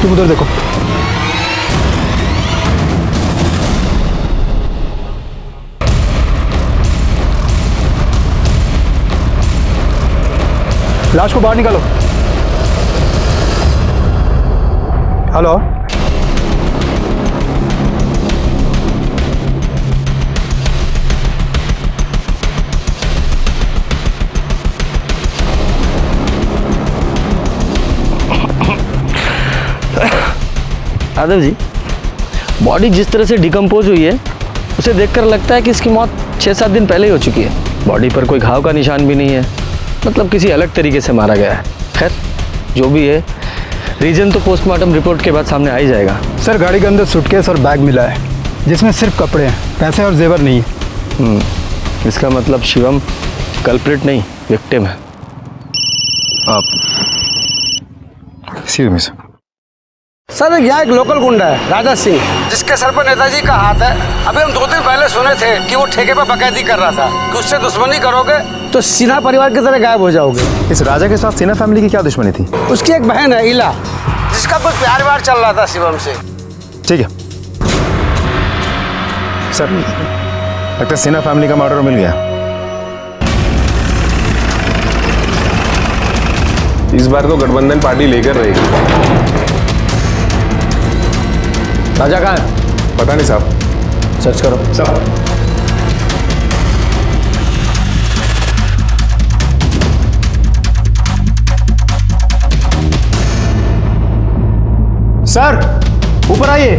तुम उधर देखो। लाश को बाहर निकालो। हेलो, यादव जी बॉडी जिस तरह से डिकम्पोज हुई है उसे देखकर लगता है कि इसकी मौत 6-7 दिन पहले ही हो चुकी है। बॉडी पर कोई घाव का निशान भी नहीं है, मतलब किसी अलग तरीके से मारा गया है। खैर जो भी है, रीजन तो पोस्टमार्टम रिपोर्ट के बाद सामने आ ही जाएगा। सर गाड़ी के अंदर सूटकेस और बैग मिला है जिसमें सिर्फ कपड़े हैं, पैसे और जेवर नहीं है। इसका मतलब शिवम कल्प्रिट नहीं विक्टिम है। आप सी में सर यहाँ एक लोकल गुंडा है राजा सिंह, जिसके सर पर नेताजी का हाथ है। अभी हम 2 दिन पहले सुने थे कि वो ठेके पर बकैती कर रहा था कि उससे दुश्मनी करोगे तो सिन्हा परिवार की तरह गायब हो जाओगे। इस राजा के साथ सिन्हा फैमिली की क्या दुश्मनी थी? उसकी एक बहन है इला, जिसका कुछ प्यार व्यार चल रहा था शिवम से। ठीक है सर, लगता है सिन्हा फैमिली का मर्डर मिल गया। इस बार तो गठबंधन पार्टी लेकर रहेगी। राजा कहाँ है? पता नहीं साहब। सर्च करो। साहब सर ऊपर आइए।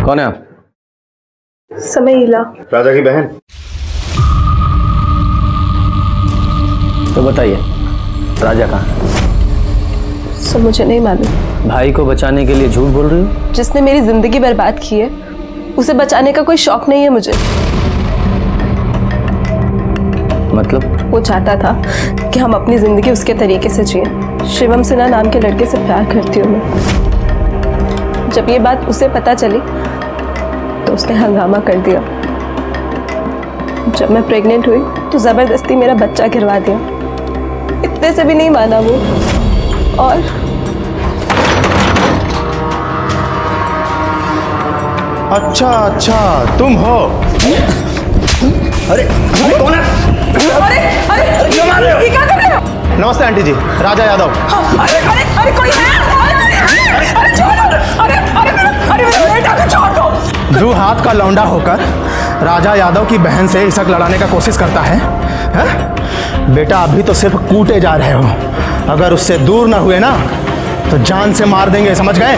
कौन है आप? समय इला। राजा की बहन। तो बताइए राजा कहाँ है? सब मुझे नहीं मालूम। भाई को बचाने के लिए झूठ बोल रही हो? जिसने मेरी जिंदगी बर्बाद की है उसे बचाने का कोई शौक नहीं है मुझे। मतलब? वो चाहता था कि हम अपनी जिंदगी उसके तरीके से जिए। शिवम सिन्हा नाम के लड़के से प्यार करती हूँ मैं। जब ये बात उसे पता चली तो उसने हंगामा कर दिया। जब मैं प्रेग्नेंट हुई तो जबरदस्ती मेरा बच्चा गिरवा दिया। इतने से भी नहीं माना वो। और अच्छा तुम हो? अरे कौन है? अरे ये क्या कर रहे हो? नमस्ते आंटी जी, राजा यादव। अरे कोई है? अरे छोड़ो! अरे मेरे बेटा को छोड़ दो। दो हाथ का लौंडा होकर राजा यादव की बहन से इसक लड़ाने का कोशिश करता है, हैं? बेटा अभी तो सिर्फ कूटे जा रहे हो, अगर उससे दूर ना हुए ना तो जान से मार देंगे, समझ गए?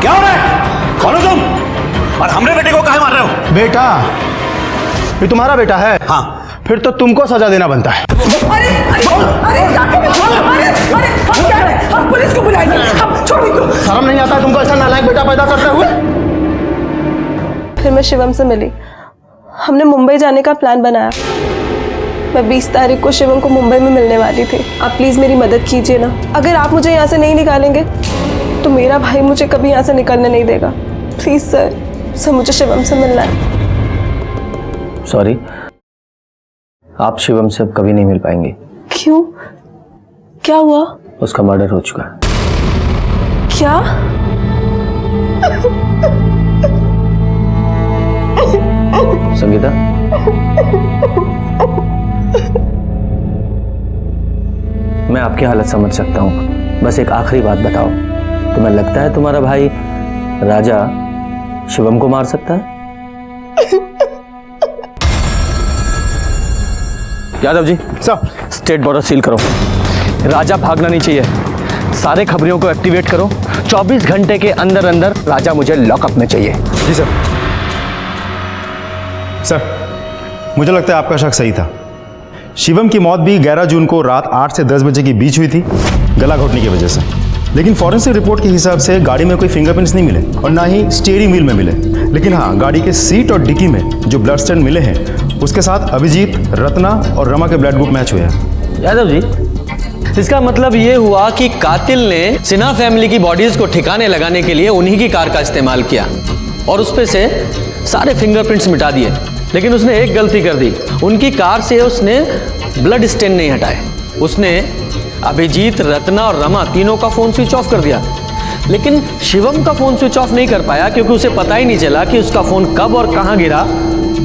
क्या हो रहा है? कौन हो तुम? और हमरे बेटे को काहे मार रहे हो? बेटा ये तुम्हारा बेटा है? हाँ। फिर तो तुमको सजा देना बनता है। हम पुलिस को बुलाएंगे। हम छोड़ दो। शर्म नहीं आता तुमको ऐसा नालायक बेटा पैदा करते हुए? फिर मैं शिवम से मिली। हमने मुंबई जाने का प्लान बनाया। मैं 20 तारीख को शिवम को मुंबई में मिलने वाली थी। आप प्लीज मेरी मदद कीजिए ना। अगर आप मुझे यहाँ से नहीं निकालेंगे तो मेरा भाई मुझे कभी यहाँ से निकलने नहीं देगा। प्लीज सर मुझे शिवम से मिलना है। सॉरी, आप शिवम से अब कभी नहीं मिल पाएंगे। क्यों? क्या हुआ? उसका मर्डर हो चुका है। क्या? संगीता, मैं आपकी हालत समझ सकता हूँ, बस एक आखिरी बात बताओ, तुम्हें लगता है तुम्हारा भाई राजा शिवम को मार सकता है? Yadav ji sir, state border seal करो। राजा भागना नहीं चाहिए। सारे खबरियों को एक्टिवेट करो। 24 घंटे के अंदर अंदर राजा मुझे लॉकअप में चाहिए। जी सर। मुझे लगता है आपका शक सही था। शिवम की मौत भी 11 जून को रात 8 से 10 बजे के बीच हुई थी, गला घोटने की वजह से। लेकिन फॉरेंसिक रिपोर्ट के हिसाब से गाड़ी में कोई फिंगरप्रिंट्स नहीं मिले और ना ही स्टीयरिंग व्हील में मिले। लेकिन हाँ, गाड़ी के सीट और डिक्की में जो ब्लड स्टैंड मिले हैं उसके साथ अभिजीत, रत्ना और रमा के ब्लड ग्रुप मैच हुए हैं। यादव जी, इसका मतलब ये हुआ कि कातिल ने सिन्हा फैमिली की बॉडीज को ठिकाने लगाने के लिए उन्हीं की कार का इस्तेमाल किया और उस पे से सारे फिंगरप्रिंट्स मिटा दिए। लेकिन उसने एक गलती कर दी, उनकी कार से उसने ब्लड स्टेन नहीं हटाए। उसने अभिजीत, रत्ना और रमा तीनों का फोन स्विच ऑफ कर दिया। लेकिन शिवम का फोन स्विच ऑफ नहीं कर पाया क्योंकि उसे पता ही नहीं चला कि उसका फोन कब और कहां गिरा,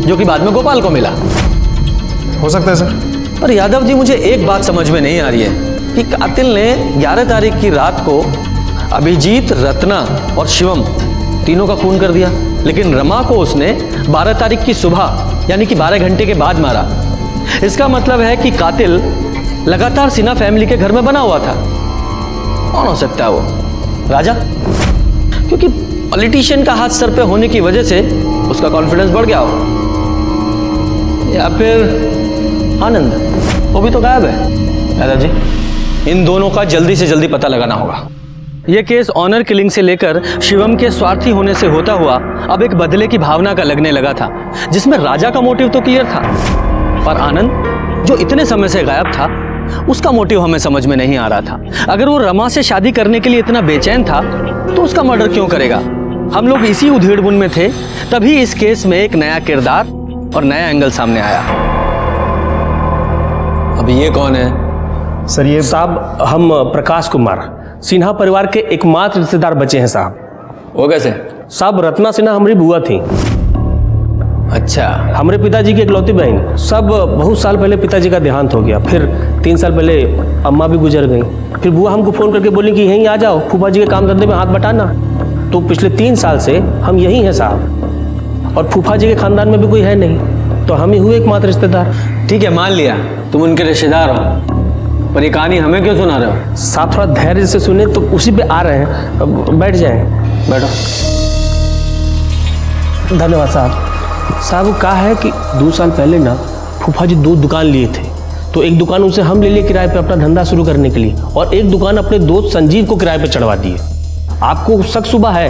जो कि बाद में गोपाल को मिला। हो सकता है सर। पर यादव जी, मुझे एक बात समझ में नहीं आ रही है कि कातिल ने 11 तारीख की रात को अभिजीत, रत्ना और शिवम तीनों का खून कर दिया, लेकिन रमा को उसने 12 तारीख की सुबह यानी कि 12 घंटे के बाद मारा। इसका मतलब है कि कातिल लगातार सिन्हा फैमिली के घर में बना हुआ था। कौन हो सकता है वो? राजा? क्योंकि पॉलिटिशियन का हाथ सर पे होने की वजह से उसका कॉन्फिडेंस बढ़ गया हो, या फिर आनंद, वो भी तो गायब है। यादव जी, इन दोनों का जल्दी से जल्दी पता लगाना होगा। यह केस ऑनर किलिंग से लेकर शिवम के स्वार्थी होने से होता हुआ अब एक बदले की भावना का लगने लगा था, जिसमें राजा का मोटिव तो क्लियर था, पर आनंद जो इतने समय से गायब था उसका मोटिव हमें समझ में नहीं आ रहा था। अगर वो रमा से शादी करने के लिए इतना बेचैन था तो उसका मर्डर क्यों करेगा? हम लोग इसी उधेड़-बुन में थे, तभी इस केस में एक नया किरदार और नया एंगल सामने आया। अब ये कौन है? सर ये साहब, हम प्रकाश कुमार, सिन्हा परिवार के एकमात्र रिश्तेदार बचे हैं साहब। वो कैसे? साहब, रत्ना सिन्हा हमारी बुआ थी। अच्छा। हमारे पिताजी की इकलौती बहन। सब बहुत साल पहले पिताजी का देहांत हो गया, फिर 3 साल पहले अम्मा भी गुजर गई। फिर बुआ हमको फ़ोन करके बोली कि यहीं आ जाओ, फूफा जी के काम धंधे में हाथ बटाना। तो पिछले 3 साल से हम यहीं हैं साहब, और फूफा जी के खानदान में भी कोई है नहीं, तो हम ही हुए एकमात्र रिश्तेदार। ठीक है, मान लिया तुम उनके रिश्तेदार हो, पर ये कहानी हमें क्यों सुना रहे हो? साहब थोड़ा धैर्य से सुने, तो उसी पे आ रहे हैं। अब बैठ जाएं। बैठो। धन्यवाद साहब। साहब कहा है कि 2 साल पहले ना फूफा जी 2 दुकान लिए थे, तो एक दुकान उनसे हम ले लिए किराए पे अपना धंधा शुरू करने के लिए, और एक दुकान अपने दोस्त संजीव को किराए पे चढ़वा दिए। आपको शक सुबह है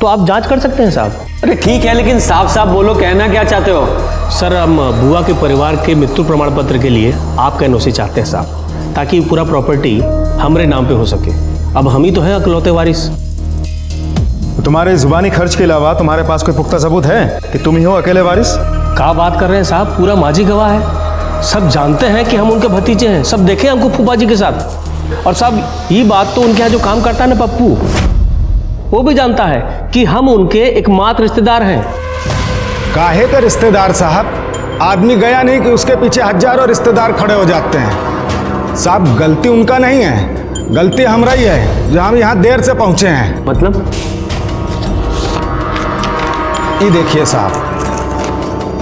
तो आप जांच कर सकते हैं साहब। अरे ठीक है, लेकिन साफ साफ बोलो, कहना क्या चाहते हो? सर, हम बुआ के परिवार के मृत्यु प्रमाण पत्र के लिए आपका एनओसी चाहते हैं साहब, ताकि पूरा प्रॉपर्टी हमारे नाम पे हो सके। अब हम ही तो हैं अकलौते वारिस। तुम्हारे जुबानी खर्च के अलावा तुम्हारे पास कोई पुख्ता सबूत है कि तुम ही हो अकेले वारिस? क्या बात कर रहे हैं साहब, पूरा माजी गवाह है। सब जानते हैं कि हम उनके भतीजे हैं, सब देखे हमको फूफा जी के साथ। और साहब ये बात तो उनके यहाँ जो काम करता है ना पप्पू, वो भी जानता है कि हम उनके एकमात्र रिश्तेदार हैं। काहे का रिश्तेदार साहब? आदमी गया नहीं कि उसके पीछे हजारों रिश्तेदार खड़े हो जाते हैं। साहब गलती उनका नहीं है, गलती हमारा ही है जो हम यहाँ देर से पहुँचे हैं। मतलब? ये देखिए साहब,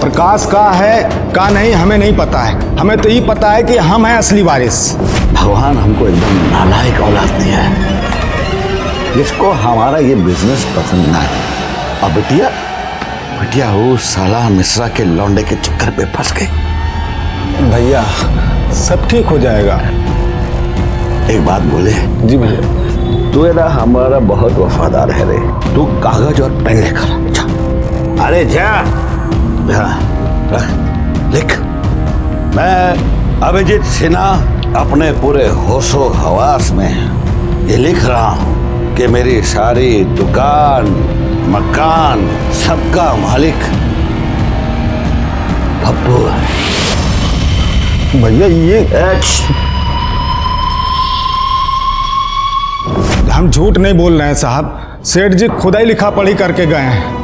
प्रकाश का है का नहीं हमें नहीं पता है, हमें तो ये पता है कि हम हैं असली वारिस। भगवान हमको एकदम नालायक औलाद दिया है, जिसको हमारा ये बिजनेस पसंद ना है। और बिटिया वो साला मिश्रा के लौंडे के चक्कर पे फंस गई। भैया सब ठीक हो जाएगा। एक बात बोले? जी भैया। तू ना हमारा बहुत वफादार है रे। तू कागज और पेन लेकर जा। अरे जा, लिख। मैं अभिजीत सिन्हा अपने पूरे होशो हवास में ये लिख रहा हूं कि मेरी सारी दुकान, मकान, सबका मालिक पप्पू है। भैया ये हम झूठ नहीं बोल रहे हैं साहब, सेठ जी खुदा ही लिखा पढ़ी करके गए हैं।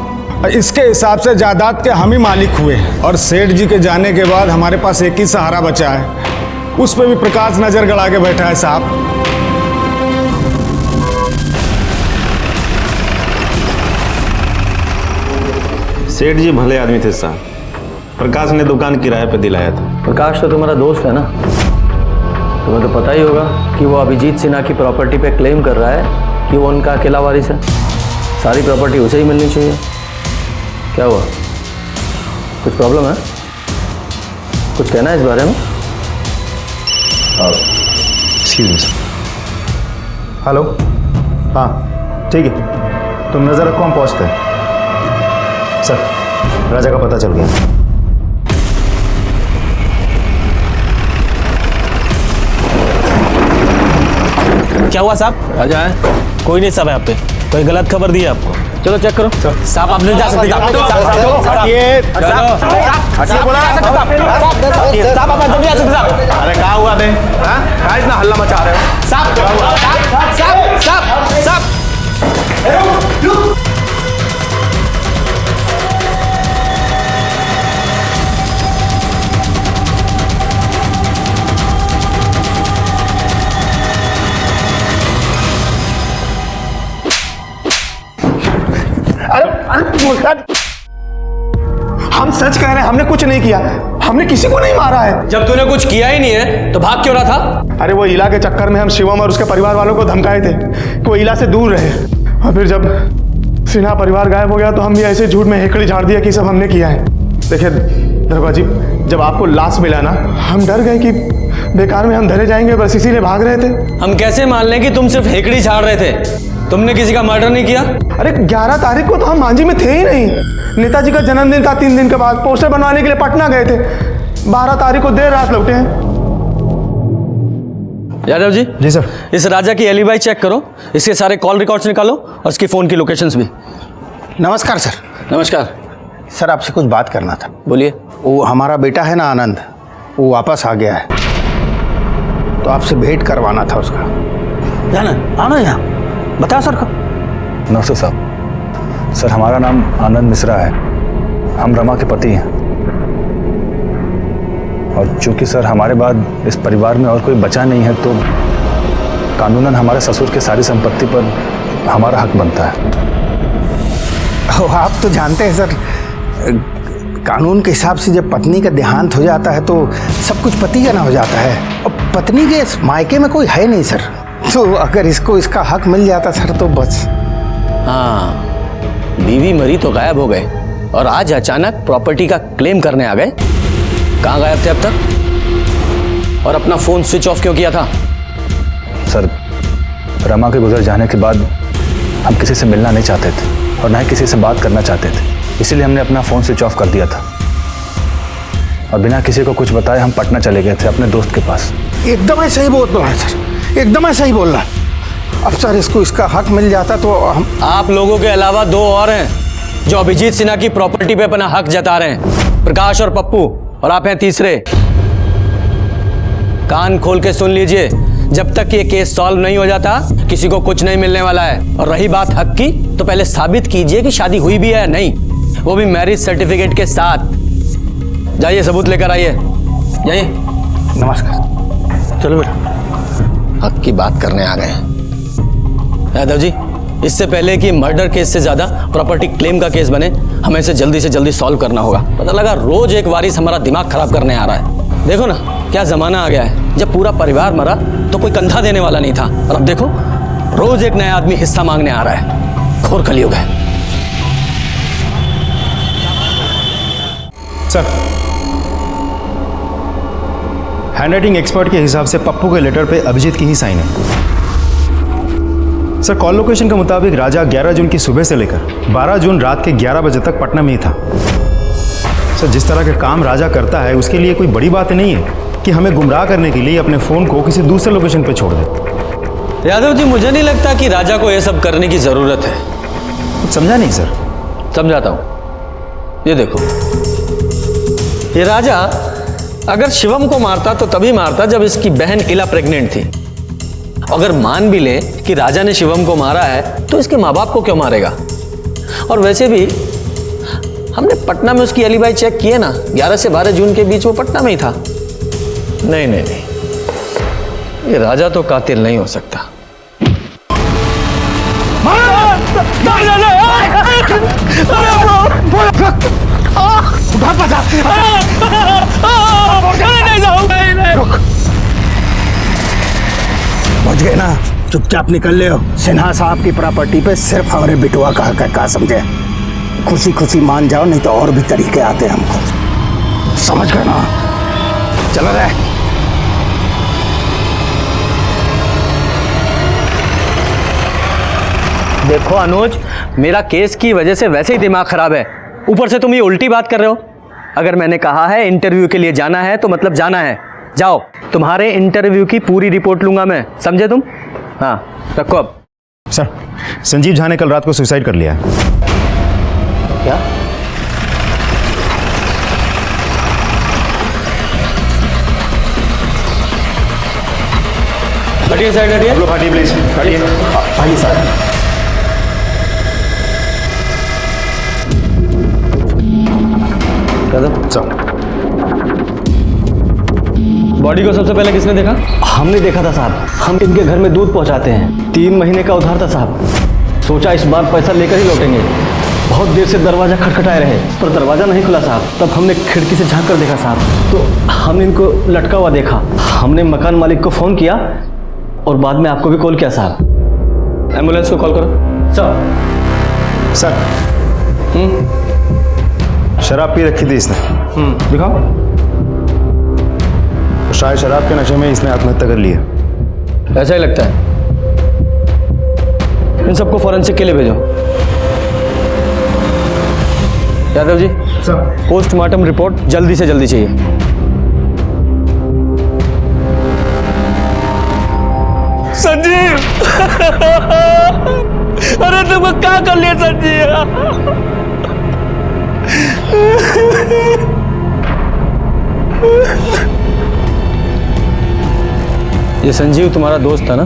इसके हिसाब से जायदाद के हम ही मालिक हुए, और सेठ जी के जाने के बाद हमारे पास एक ही सहारा बचा है, उस पर भी प्रकाश नजर गड़ा के बैठा है साहब। सेठ जी भले आदमी थे साहब, प्रकाश ने दुकान किराए पे दिलाया था। प्रकाश तो तुम्हारा दोस्त है ना, तुम्हें तो पता ही होगा कि वो अभिजीत सिन्हा की प्रॉपर्टी पे क्लेम कर रहा है कि वो उनका अकेला वारिस है। सारी प्रॉपर्टी उसे ही मिलनी चाहिए। क्या हुआ, कुछ प्रॉब्लम है? कुछ कहना है इस बारे में? हेलो, हाँ ठीक है, तुम नज़र रखो, हम पहुँचते हैं। सर, राजा का पता चल गया। क्या हुआ साहब? राजा है? कोई नहीं साहब, यहाँ पे कोई गलत खबर दी है आपको। चलो चेक करो। साहब आप नहीं जा सकते। साहब आप अंदर नहीं आ सकते साहब। अरे क्या हुआ बे? क्या इतना हल्ला मचा रहे हो? साहब साहब साहब साहब हम सच कह रहे हैं, हमने कुछ नहीं किया, हमने किसी को नहीं मारा है। जब तूने कुछ किया ही नहीं है तो भाग क्यों रहा था? अरे वो इला के चक्कर में हम शिवम और उसके परिवार वालों को धमकाए थे कि वो इला से दूर रहे, और फिर जब सिन्हा परिवार गायब हो गया तो हम भी ऐसे झूठ में हेकड़ी झाड़ दिया कि सब हमने किया है। देखिए दरोगा जी, जब आपको लाश मिला ना, हम डर गए कि बेकार में हम धरे जाएंगे, बस इसीलिए भाग रहे थे। हम कैसे मान लें कि तुम सिर्फ हेकड़ी झाड़ रहे थे, तुमने किसी का मर्डर नहीं किया? अरे 11 तारीख को तो हम मांझी में थे ही नहीं, नेताजी का जन्मदिन था, 3 दिन के बाद पोस्टर बनवाने के लिए पटना गए थे, 12 तारीख को देर रात लौटे हैं। यादव जी। जी सर। इस राजा की एलिबाई चेक करो, इसके सारे कॉल रिकॉर्ड्स निकालो और उसकी फोन की लोकेशंस भी। नमस्कार सर। नमस्कार सर, आपसे कुछ बात करना था। बोलिए। वो हमारा बेटा है ना आनंद, वो वापस आ गया है, तो आपसे भेंट करवाना था उसका। जाना आना यहाँ, बताओ सर को। नमस्ते साहब। सर, हमारा नाम आनंद मिश्रा है, हम रमा के पति हैं, और चूंकि सर हमारे बाद इस परिवार में और कोई बचा नहीं है तो कानूनन हमारे ससुर की सारी संपत्ति पर हमारा हक बनता है। आप तो जानते हैं सर, कानून के हिसाब से जब पत्नी का देहांत हो जाता है तो सब कुछ पति का ना हो जाता है, और पत्नी के मायके में कोई है नहीं सर, तो अगर इसको इसका हक मिल जाता सर तो बस। हाँ, बीवी मरी तो गायब हो गए और आज अचानक प्रॉपर्टी का क्लेम करने आ गए। कहाँ गायब थे अब तक? और अपना फोन स्विच ऑफ क्यों किया था? सर, रमा के गुजर जाने के बाद हम किसी से मिलना नहीं चाहते थे और ना ही किसी से बात करना चाहते थे, इसीलिए हमने अपना फ़ोन स्विच ऑफ कर दिया था और बिना किसी को कुछ बताए हम पटना चले गए थे अपने दोस्त के पास। एकदम ऐसा ही बोल रहा है सर, एकदम ऐसा ही बोल रहा है। अब सर इसको इसका हक मिल जाता तो हम। आप लोगों के अलावा 2 और हैं जो अभिजीत सिन्हा की प्रॉपर्टी पे अपना हक जता रहे हैं, प्रकाश और पप्पू, और आप हैं तीसरे। कान खोल के सुन लीजिए, जब तक ये केस सॉल्व नहीं हो जाता किसी को कुछ नहीं मिलने वाला है। और रही बात हक की, तो पहले साबित कीजिए कि शादी हुई भी है या नहीं, वो भी मैरिज सर्टिफिकेट के साथ। जाइए सबूत लेकर आइए, जाइए। नमस्कार। चलो बेटा, हक की बात करने आ गए। यादव जी, इससे पहले कि मर्डर केस से ज्यादा प्रॉपर्टी क्लेम का केस बने, हमें इसे जल्दी से जल्दी सॉल्व करना होगा। पता लगा रोज एक वारिस हमारा दिमाग खराब करने आ रहा है। देखो ना क्या जमाना आ गया है, जब पूरा परिवार मरा तो कोई कंधा देने वाला नहीं था, और अब देखो रोज एक नया आदमी हिस्सा मांगने आ रहा है। घोर कलयुग है। सर, हैंडराइटिंग एक्सपर्ट के हिसाब से पप्पू के लेटर पे अभिजीत की ही साइन है। सर, कॉल लोकेशन के मुताबिक राजा 11 जून की सुबह से लेकर 12 जून रात के 11 बजे तक पटना में ही था। सर, जिस तरह के काम राजा करता है उसके लिए कोई बड़ी बात नहीं है कि हमें गुमराह करने के लिए अपने फ़ोन को किसी दूसरे लोकेशन पर छोड़ दे। यादव जी, मुझे नहीं लगता कि राजा को यह सब करने की जरूरत है। कुछ समझा नहीं सर? समझाता हूं। ये देखो, ये राजा अगर शिवम को मारता तो तभी मारता जब इसकी बहन इला प्रेग्नेंट थी। अगर मान भी ले कि राजा ने शिवम को मारा है तो इसके माँ बाप को क्यों मारेगा? और वैसे भी हमने पटना में उसकी एलिबाई चेक किए ना, 11 से 12 जून के बीच वो पटना में ही था। नहीं नहीं नहीं, ये राजा तो कातिल नहीं हो सकता। पहुंच गए ना, चुपचाप निकल ले हो। सिन्हा साहब की प्रॉपर्टी पे सिर्फ हमारे बिटुआ का हक है, क्या समझे? खुशी खुशी मान जाओ, नहीं तो और भी तरीके आते हैं हमको, समझ गए ना? चलो रे। देखो अनुज, मेरा केस की वजह से वैसे ही दिमाग खराब है, ऊपर से तुम ये उल्टी बात कर रहे हो। अगर मैंने कहा है इंटरव्यू के लिए जाना है तो मतलब जाना है। जाओ, तुम्हारे इंटरव्यू की पूरी रिपोर्ट लूंगा मैं, समझे तुम? हाँ, रखो अब। सर, संजीव झा ने कल रात को सुसाइड कर लिया है। क्या? हटिए साइड, हटिए। आप लोग हटिए प्लीज, हटिए। आइए सर। बॉडी को सबसे पहले किसने देखा? हमने देखा था साहब। हम इनके घर में दूध पहुंचाते हैं, 3 महीने का उधार था साहब। सोचा इस बार पैसा लेकर ही लौटेंगे। बहुत देर से दरवाजा खटखटाए रहे पर दरवाजा नहीं खुला साहब। तब हमने खिड़की से झांक कर देखा साहब, तो हमने इनको लटका हुआ देखा। हमने मकान मालिक को फ़ोन किया और बाद में आपको भी कॉल किया साहब। एम्बुलेंस को कॉल करो। सर, शराब पी रखी थी इसने। दिखाओ। तो शायद शराब के नशे में इसने आत्महत्या कर ली है। ऐसा ही लगता है। इन सबको फॉरेंसिक के लिए भेजो। Yadav ji sir, postmortem report जल्दी से जल्दी चाहिए। संजीव, अरे तुमको क्या कर लिया संजीव? ये संजीव तुम्हारा दोस्त था ना?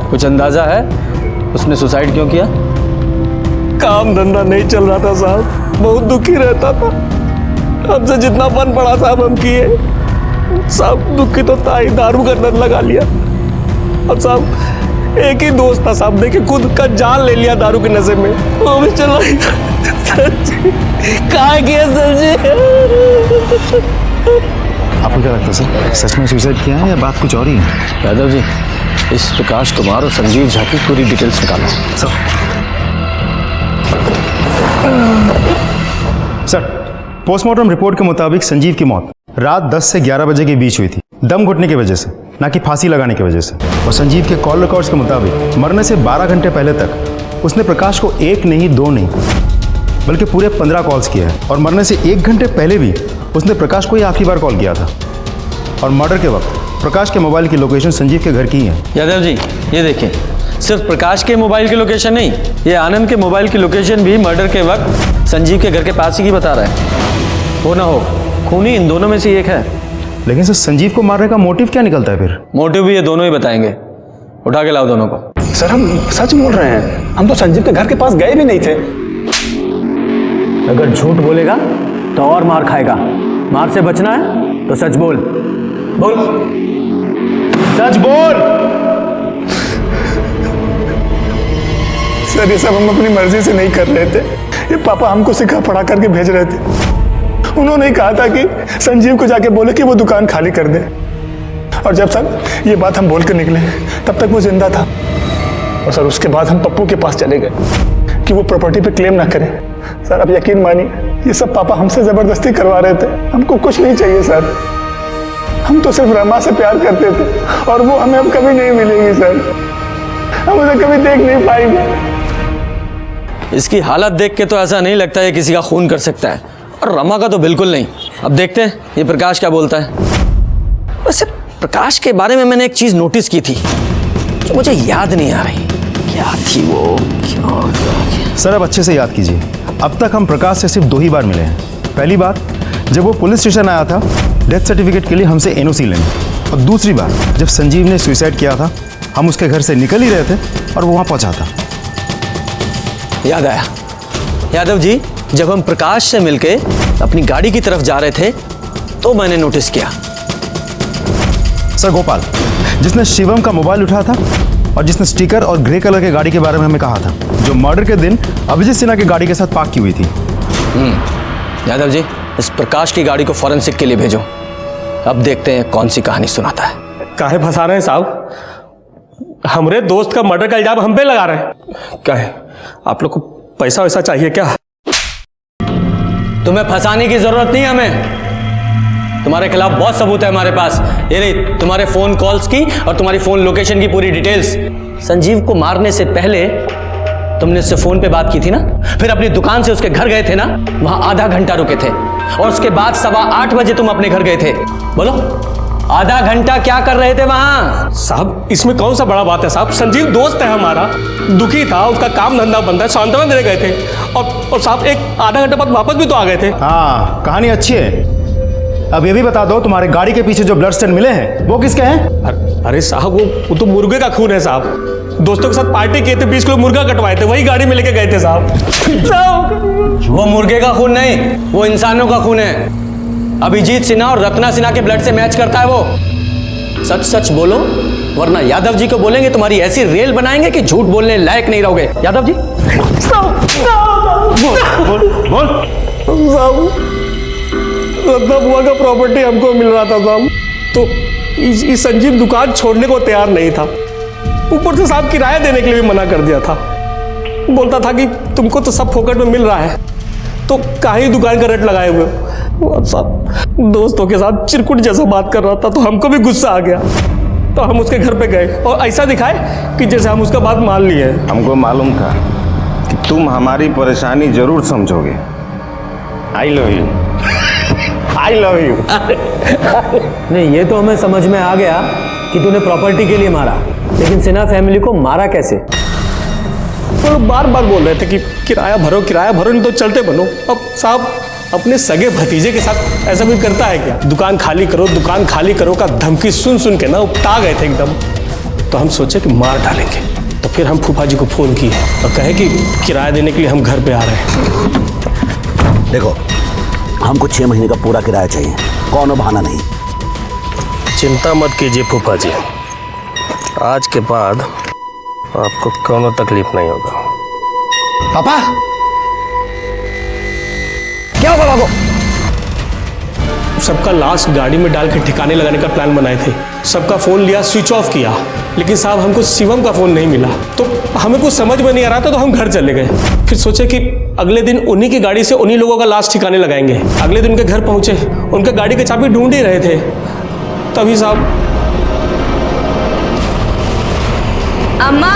कुछ अंदाजा है उसने सुसाइड क्यों किया? काम धंधा नहीं चल रहा था साहब, बहुत दुखी रहता था। हमसे जितना बन पड़ा साहब हम किए। साहब दुखी तो था ही, दारू का लत लगा लिया। अब साहब एक ही दोस्त था साहब, देखे खुद का जान ले लिया दारू के नशे में। वो भी चला कहाँ गया संजीव? आपको क्या लगता है सर, सच में सुसाइड किया है या बात कुछ और ही है? यादव जी, इस प्रकाश कुमार और संजीव झा की पूरी डिटेल्स निकालो। सर, पोस्टमार्टम रिपोर्ट के मुताबिक संजीव की मौत रात 10 से 11 बजे के बीच हुई थी, दम घुटने की वजह से, ना कि फांसी लगाने की वजह से। और संजीव के कॉल रिकॉर्ड्स के मुताबिक मरने से 12 घंटे पहले तक उसने प्रकाश को 1 नहीं 2 नहीं बल्कि पूरे 15 कॉल्स किए हैं। और मरने से 1 घंटे पहले भी उसने प्रकाश को ही आखिरी बार कॉल किया था। और मर्डर के वक्त प्रकाश के मोबाइल की लोकेशन संजीव के घर की है। यादव जी, ये देखिए, सिर्फ प्रकाश के मोबाइल की लोकेशन नहीं, ये आनंद के मोबाइल की लोकेशन भी मर्डर के वक्त संजीव के घर के पास ही की बता रहा है। हो ना हो, खूनी इन दोनों में से एक है। लेकिन सर, संजीव को मारने का मोटिव क्या निकलता है फिर? मोटिव भी ये दोनों ही बताएंगे। उठा के लाओ दोनों को। सर हम सच बोल रहे हैं, हम तो संजीव के घर के पास गए भी नहीं थे। अगर झूठ बोलेगा तो और मार खाएगा। मार से बचना है तो सच बोल। बोल, सच बोल। सर ये सब हम अपनी मर्जी से नहीं कर रहे थे, ये पापा हमको सिखा पढ़ा करके भेज रहे थे। उन्होंने कहा था कि संजीव को जाके बोले कि वो दुकान खाली कर दे। और जब सर ये बात हम बोल कर निकले तब तक वो जिंदा था। और सर उसके बाद हम पप्पू के पास चले गए कि वो प्रॉपर्टी पे क्लेम ना करें। सर आप यकीन मानिए, ये सब पापा हमसे जबरदस्ती करवा रहे थे। हमको कुछ नहीं चाहिए सर, हम तो सिर्फ रमा से प्यार करते थे और वो हमें अब कभी नहीं मिलेगी सर, हम उसे कभी देख नहीं पाएंगे। इसकी हालत देख के तो ऐसा नहीं लगता है किसी का खून कर सकता है, और रमा का तो बिल्कुल नहीं। अब देखते हैं ये प्रकाश क्या बोलता है। वैसे प्रकाश के बारे में मैंने एक चीज नोटिस की थी जो मुझे याद नहीं आ रही, क्या थी वो? क्या? सर अब अच्छे से याद कीजिए, अब तक हम प्रकाश से सिर्फ 2 ही बार मिले हैं। पहली बार जब वो पुलिस स्टेशन आया था डेथ सर्टिफिकेट के लिए हमसे एनओसी लेने, और दूसरी बार जब संजीव ने सुसाइड किया था, हम उसके घर से निकल ही रहे थे और वो वहाँ पहुँचा था। याद आया यादव जी, जब हम प्रकाश से मिलके अपनी गाड़ी की तरफ जा रहे थे तो मैंने नोटिस किया। सर गोपाल, जिसने शिवम का मोबाइल उठाया था और जिसने स्टिकर और ग्रे कलर के गाड़ी के बारे में हमें कहा था, जो मर्डर के दिन अभिजीत सिन्हा की गाड़ी के साथ पार्क की हुई थी। यादव जी, इस प्रकाश की गाड़ी को फॉरेंसिक के लिए भेजो। अब देखते हैं कौन सी कहानी सुनाता है। काहे फंसा रहे हैं साहब? हमरे दोस्त का मर्डर का इल्जाम हम पे लगा रहे हैं। क्या है, आप लोग को पैसा वैसा चाहिए क्या? तुम्हें फंसाने की जरूरत नहीं हमें, तुम्हारे खिलाफ बहुत सबूत है हमारे पास। ये रही तुम्हारे फोन कॉल्स की और तुम्हारी फोन लोकेशन की पूरी डिटेल्स। संजीव को मारने से पहले तुमने उससे फोन पे बात की थी ना, फिर अपनी दुकान से उसके घर गए थे ना, वहां आधा घंटा रुके थे और उसके बाद 8:15 बजे तुम अपने घर गए थे। बोलो, आधा घंटा क्या कर रहे थे वहां? साहब इसमें कौन सा बड़ा बात है साहब, संजीव दोस्त है हमारा, दुखी था, उसका काम धंधा बंद है, सांत्वना देने गए थे और साहब एक आधा घंटा बाद वापस भी तो आ गए थे। हाँ, कहानी अच्छी है। अब ये भी बता दो, तुम्हारे गाड़ी के पीछे जो ब्लड स्टेन मिले हैं वो किसके हैं? अरे साहब वो तो मुर्गे का खून है साहब, दोस्तों के साथ पार्टी किए थे, 20 किलो मुर्गा कटवाए थे, वही गाड़ी में लेके गए थे साहब। वो मुर्गे का खून नहीं, वो इंसानों का खून है। अभिजीत सिन्हा और रत्ना सिन्हा के ब्लड से मैच करता है वो। सच सच बोलो, वरना यादव जी को बोलेंगे तुम्हारी ऐसी रेल बनाएंगे कि झूठ बोलने लायक नहीं रहोगे। यादव जी बोल। रत्ना बुआ का प्रॉपर्टी हमको मिल रहा था साहब, तो इस संजीव दुकान छोड़ने को तैयार नहीं था, ऊपर से साहब किराया देने के लिए भी मना कर दिया था। बोलता था कि तुमको तो सब फोकट में मिल रहा है, तो काहे दुकान का रेट लगाए हुए हो। साहब दोस्तों के साथ चिरकुट जैसा बात कर रहा था, तो हमको भी गुस्सा आ गया, तो हम उसके घर पे गए और ऐसा दिखाए कि जैसे हम उसका बात मान लिए। हमको मालूम था कि तुम हमारी परेशानी जरूर समझोगे। I love you, I love you. नहीं, ये तो हमें समझ में आ गया कि तूने प्रॉपर्टी के लिए मारा, लेकिन सिन्हा फैमिली को मारा कैसे? तो बार बार बोल रहे थे कि किराया भरो नहीं तो चलते बनो। अब साहब अपने सगे भतीजे के साथ ऐसा कोई करता है क्या? दुकान खाली करो का धमकी सुन सुन के ना उपटा गए थे एकदम। तो हम सोचे कि मार डालेंगे, तो फिर हम फूफा जी को फोन किए और कहे कि किराया देने के लिए हम घर पे आ रहे हैं। देखो, हमको 6 महीने का पूरा किराया चाहिए, कौन बहाना नहीं। चिंता मत कीजिए फूफा जी, आज के बाद आपको कोनो तकलीफ नहीं होगा। पापा क्या होगा बाबू? सबका लाश गाड़ी में डाल के ठिकाने लगाने का प्लान बनाए थे, सबका फोन लिया, स्विच ऑफ किया, लेकिन साहब हमको शिवम का फोन नहीं मिला, तो हमें कुछ समझ में नहीं आ रहा था, तो हम घर चले गए। फिर सोचे कि अगले दिन उन्हीं की गाड़ी से उन्हीं लोगों का लाश ठिकाने लगाएंगे। अगले दिन उनके घर पहुंचे, उनका गाड़ी की चाबी ढूंढ ही रहे थे, तभी साहब। अम्मा,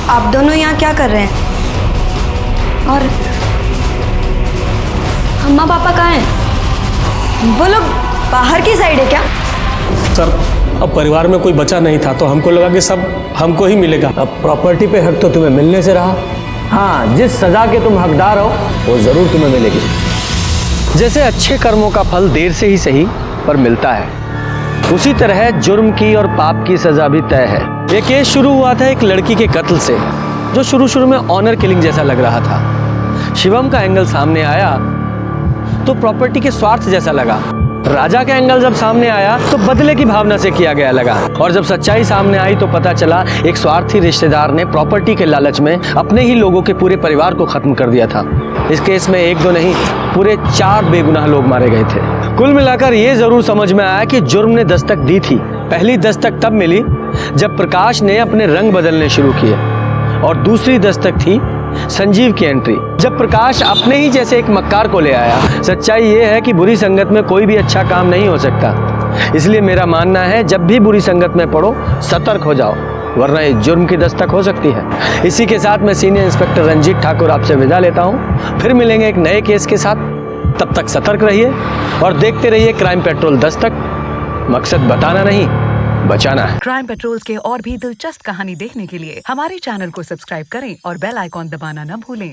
आप दोनों यहाँ क्या कर रहे हैं? और अम्मा पापा कहाँ हैं? वो लोग बाहर की साइड है क्या? सर अब परिवार में कोई बचा नहीं था, तो हमको लगा कि सब हमको ही मिलेगा। अब प्रॉपर्टी पे हक तो तुम्हें मिलने से रहा। हाँ, जिस सजा के तुम हकदार हो वो जरूर तुम्हें मिलेगी। जैसे अच्छे कर्मों का फल देर से ही सही पर मिलता है, उसी तरह जुर्म की और पाप की सजा भी तय है। ये केस शुरू हुआ था एक लड़की के कत्ल से, जो शुरू में ऑनर किलिंग जैसा लग रहा था। शिवम का एंगल सामने आया तो प्रॉपर्टी के स्वार्थ जैसा लगा। राजा का एंगल जब सामने आया तो बदले की भावना से किया गया लगा। और जब सच्चाई सामने आई तो पता चला एक स्वार्थी रिश्तेदार ने प्रॉपर्टी के लालच में अपने ही लोगों के पूरे परिवार को खत्म कर दिया था। इस केस में 1 2 नहीं, पूरे 4 बेगुनाह लोग मारे गए थे। कुल मिलाकर ये जरूर समझ में आया कि जुर्म ने दस्तक दी थी। पहली दस्तक तब मिली जब प्रकाश ने अपने रंग बदलने शुरू किए, और दूसरी दस्तक थी संजीव की एंट्री, जब प्रकाश अपने ही जैसे एक मक्कार को ले आया। सच्चाई ये है कि बुरी संगत में कोई भी अच्छा काम नहीं हो सकता, इसलिए मेरा मानना है जब भी बुरी संगत में पड़ो सतर्क हो जाओ, वरना इस जुर्म की दस्तक हो सकती है। इसी के साथ मैं सीनियर इंस्पेक्टर रंजीत ठाकुर आपसे विदा लेता हूँ। फिर मिलेंगे एक नए केस के साथ, तब तक सतर्क रहिए और देखते रहिए क्राइम पेट्रोल दस्तक। मकसद बताना नहीं, बचाना है। क्राइम पेट्रोल के और भी दिलचस्प कहानी देखने के लिए हमारे चैनल को सब्सक्राइब करें और बेल आइकॉन दबाना न भूलें।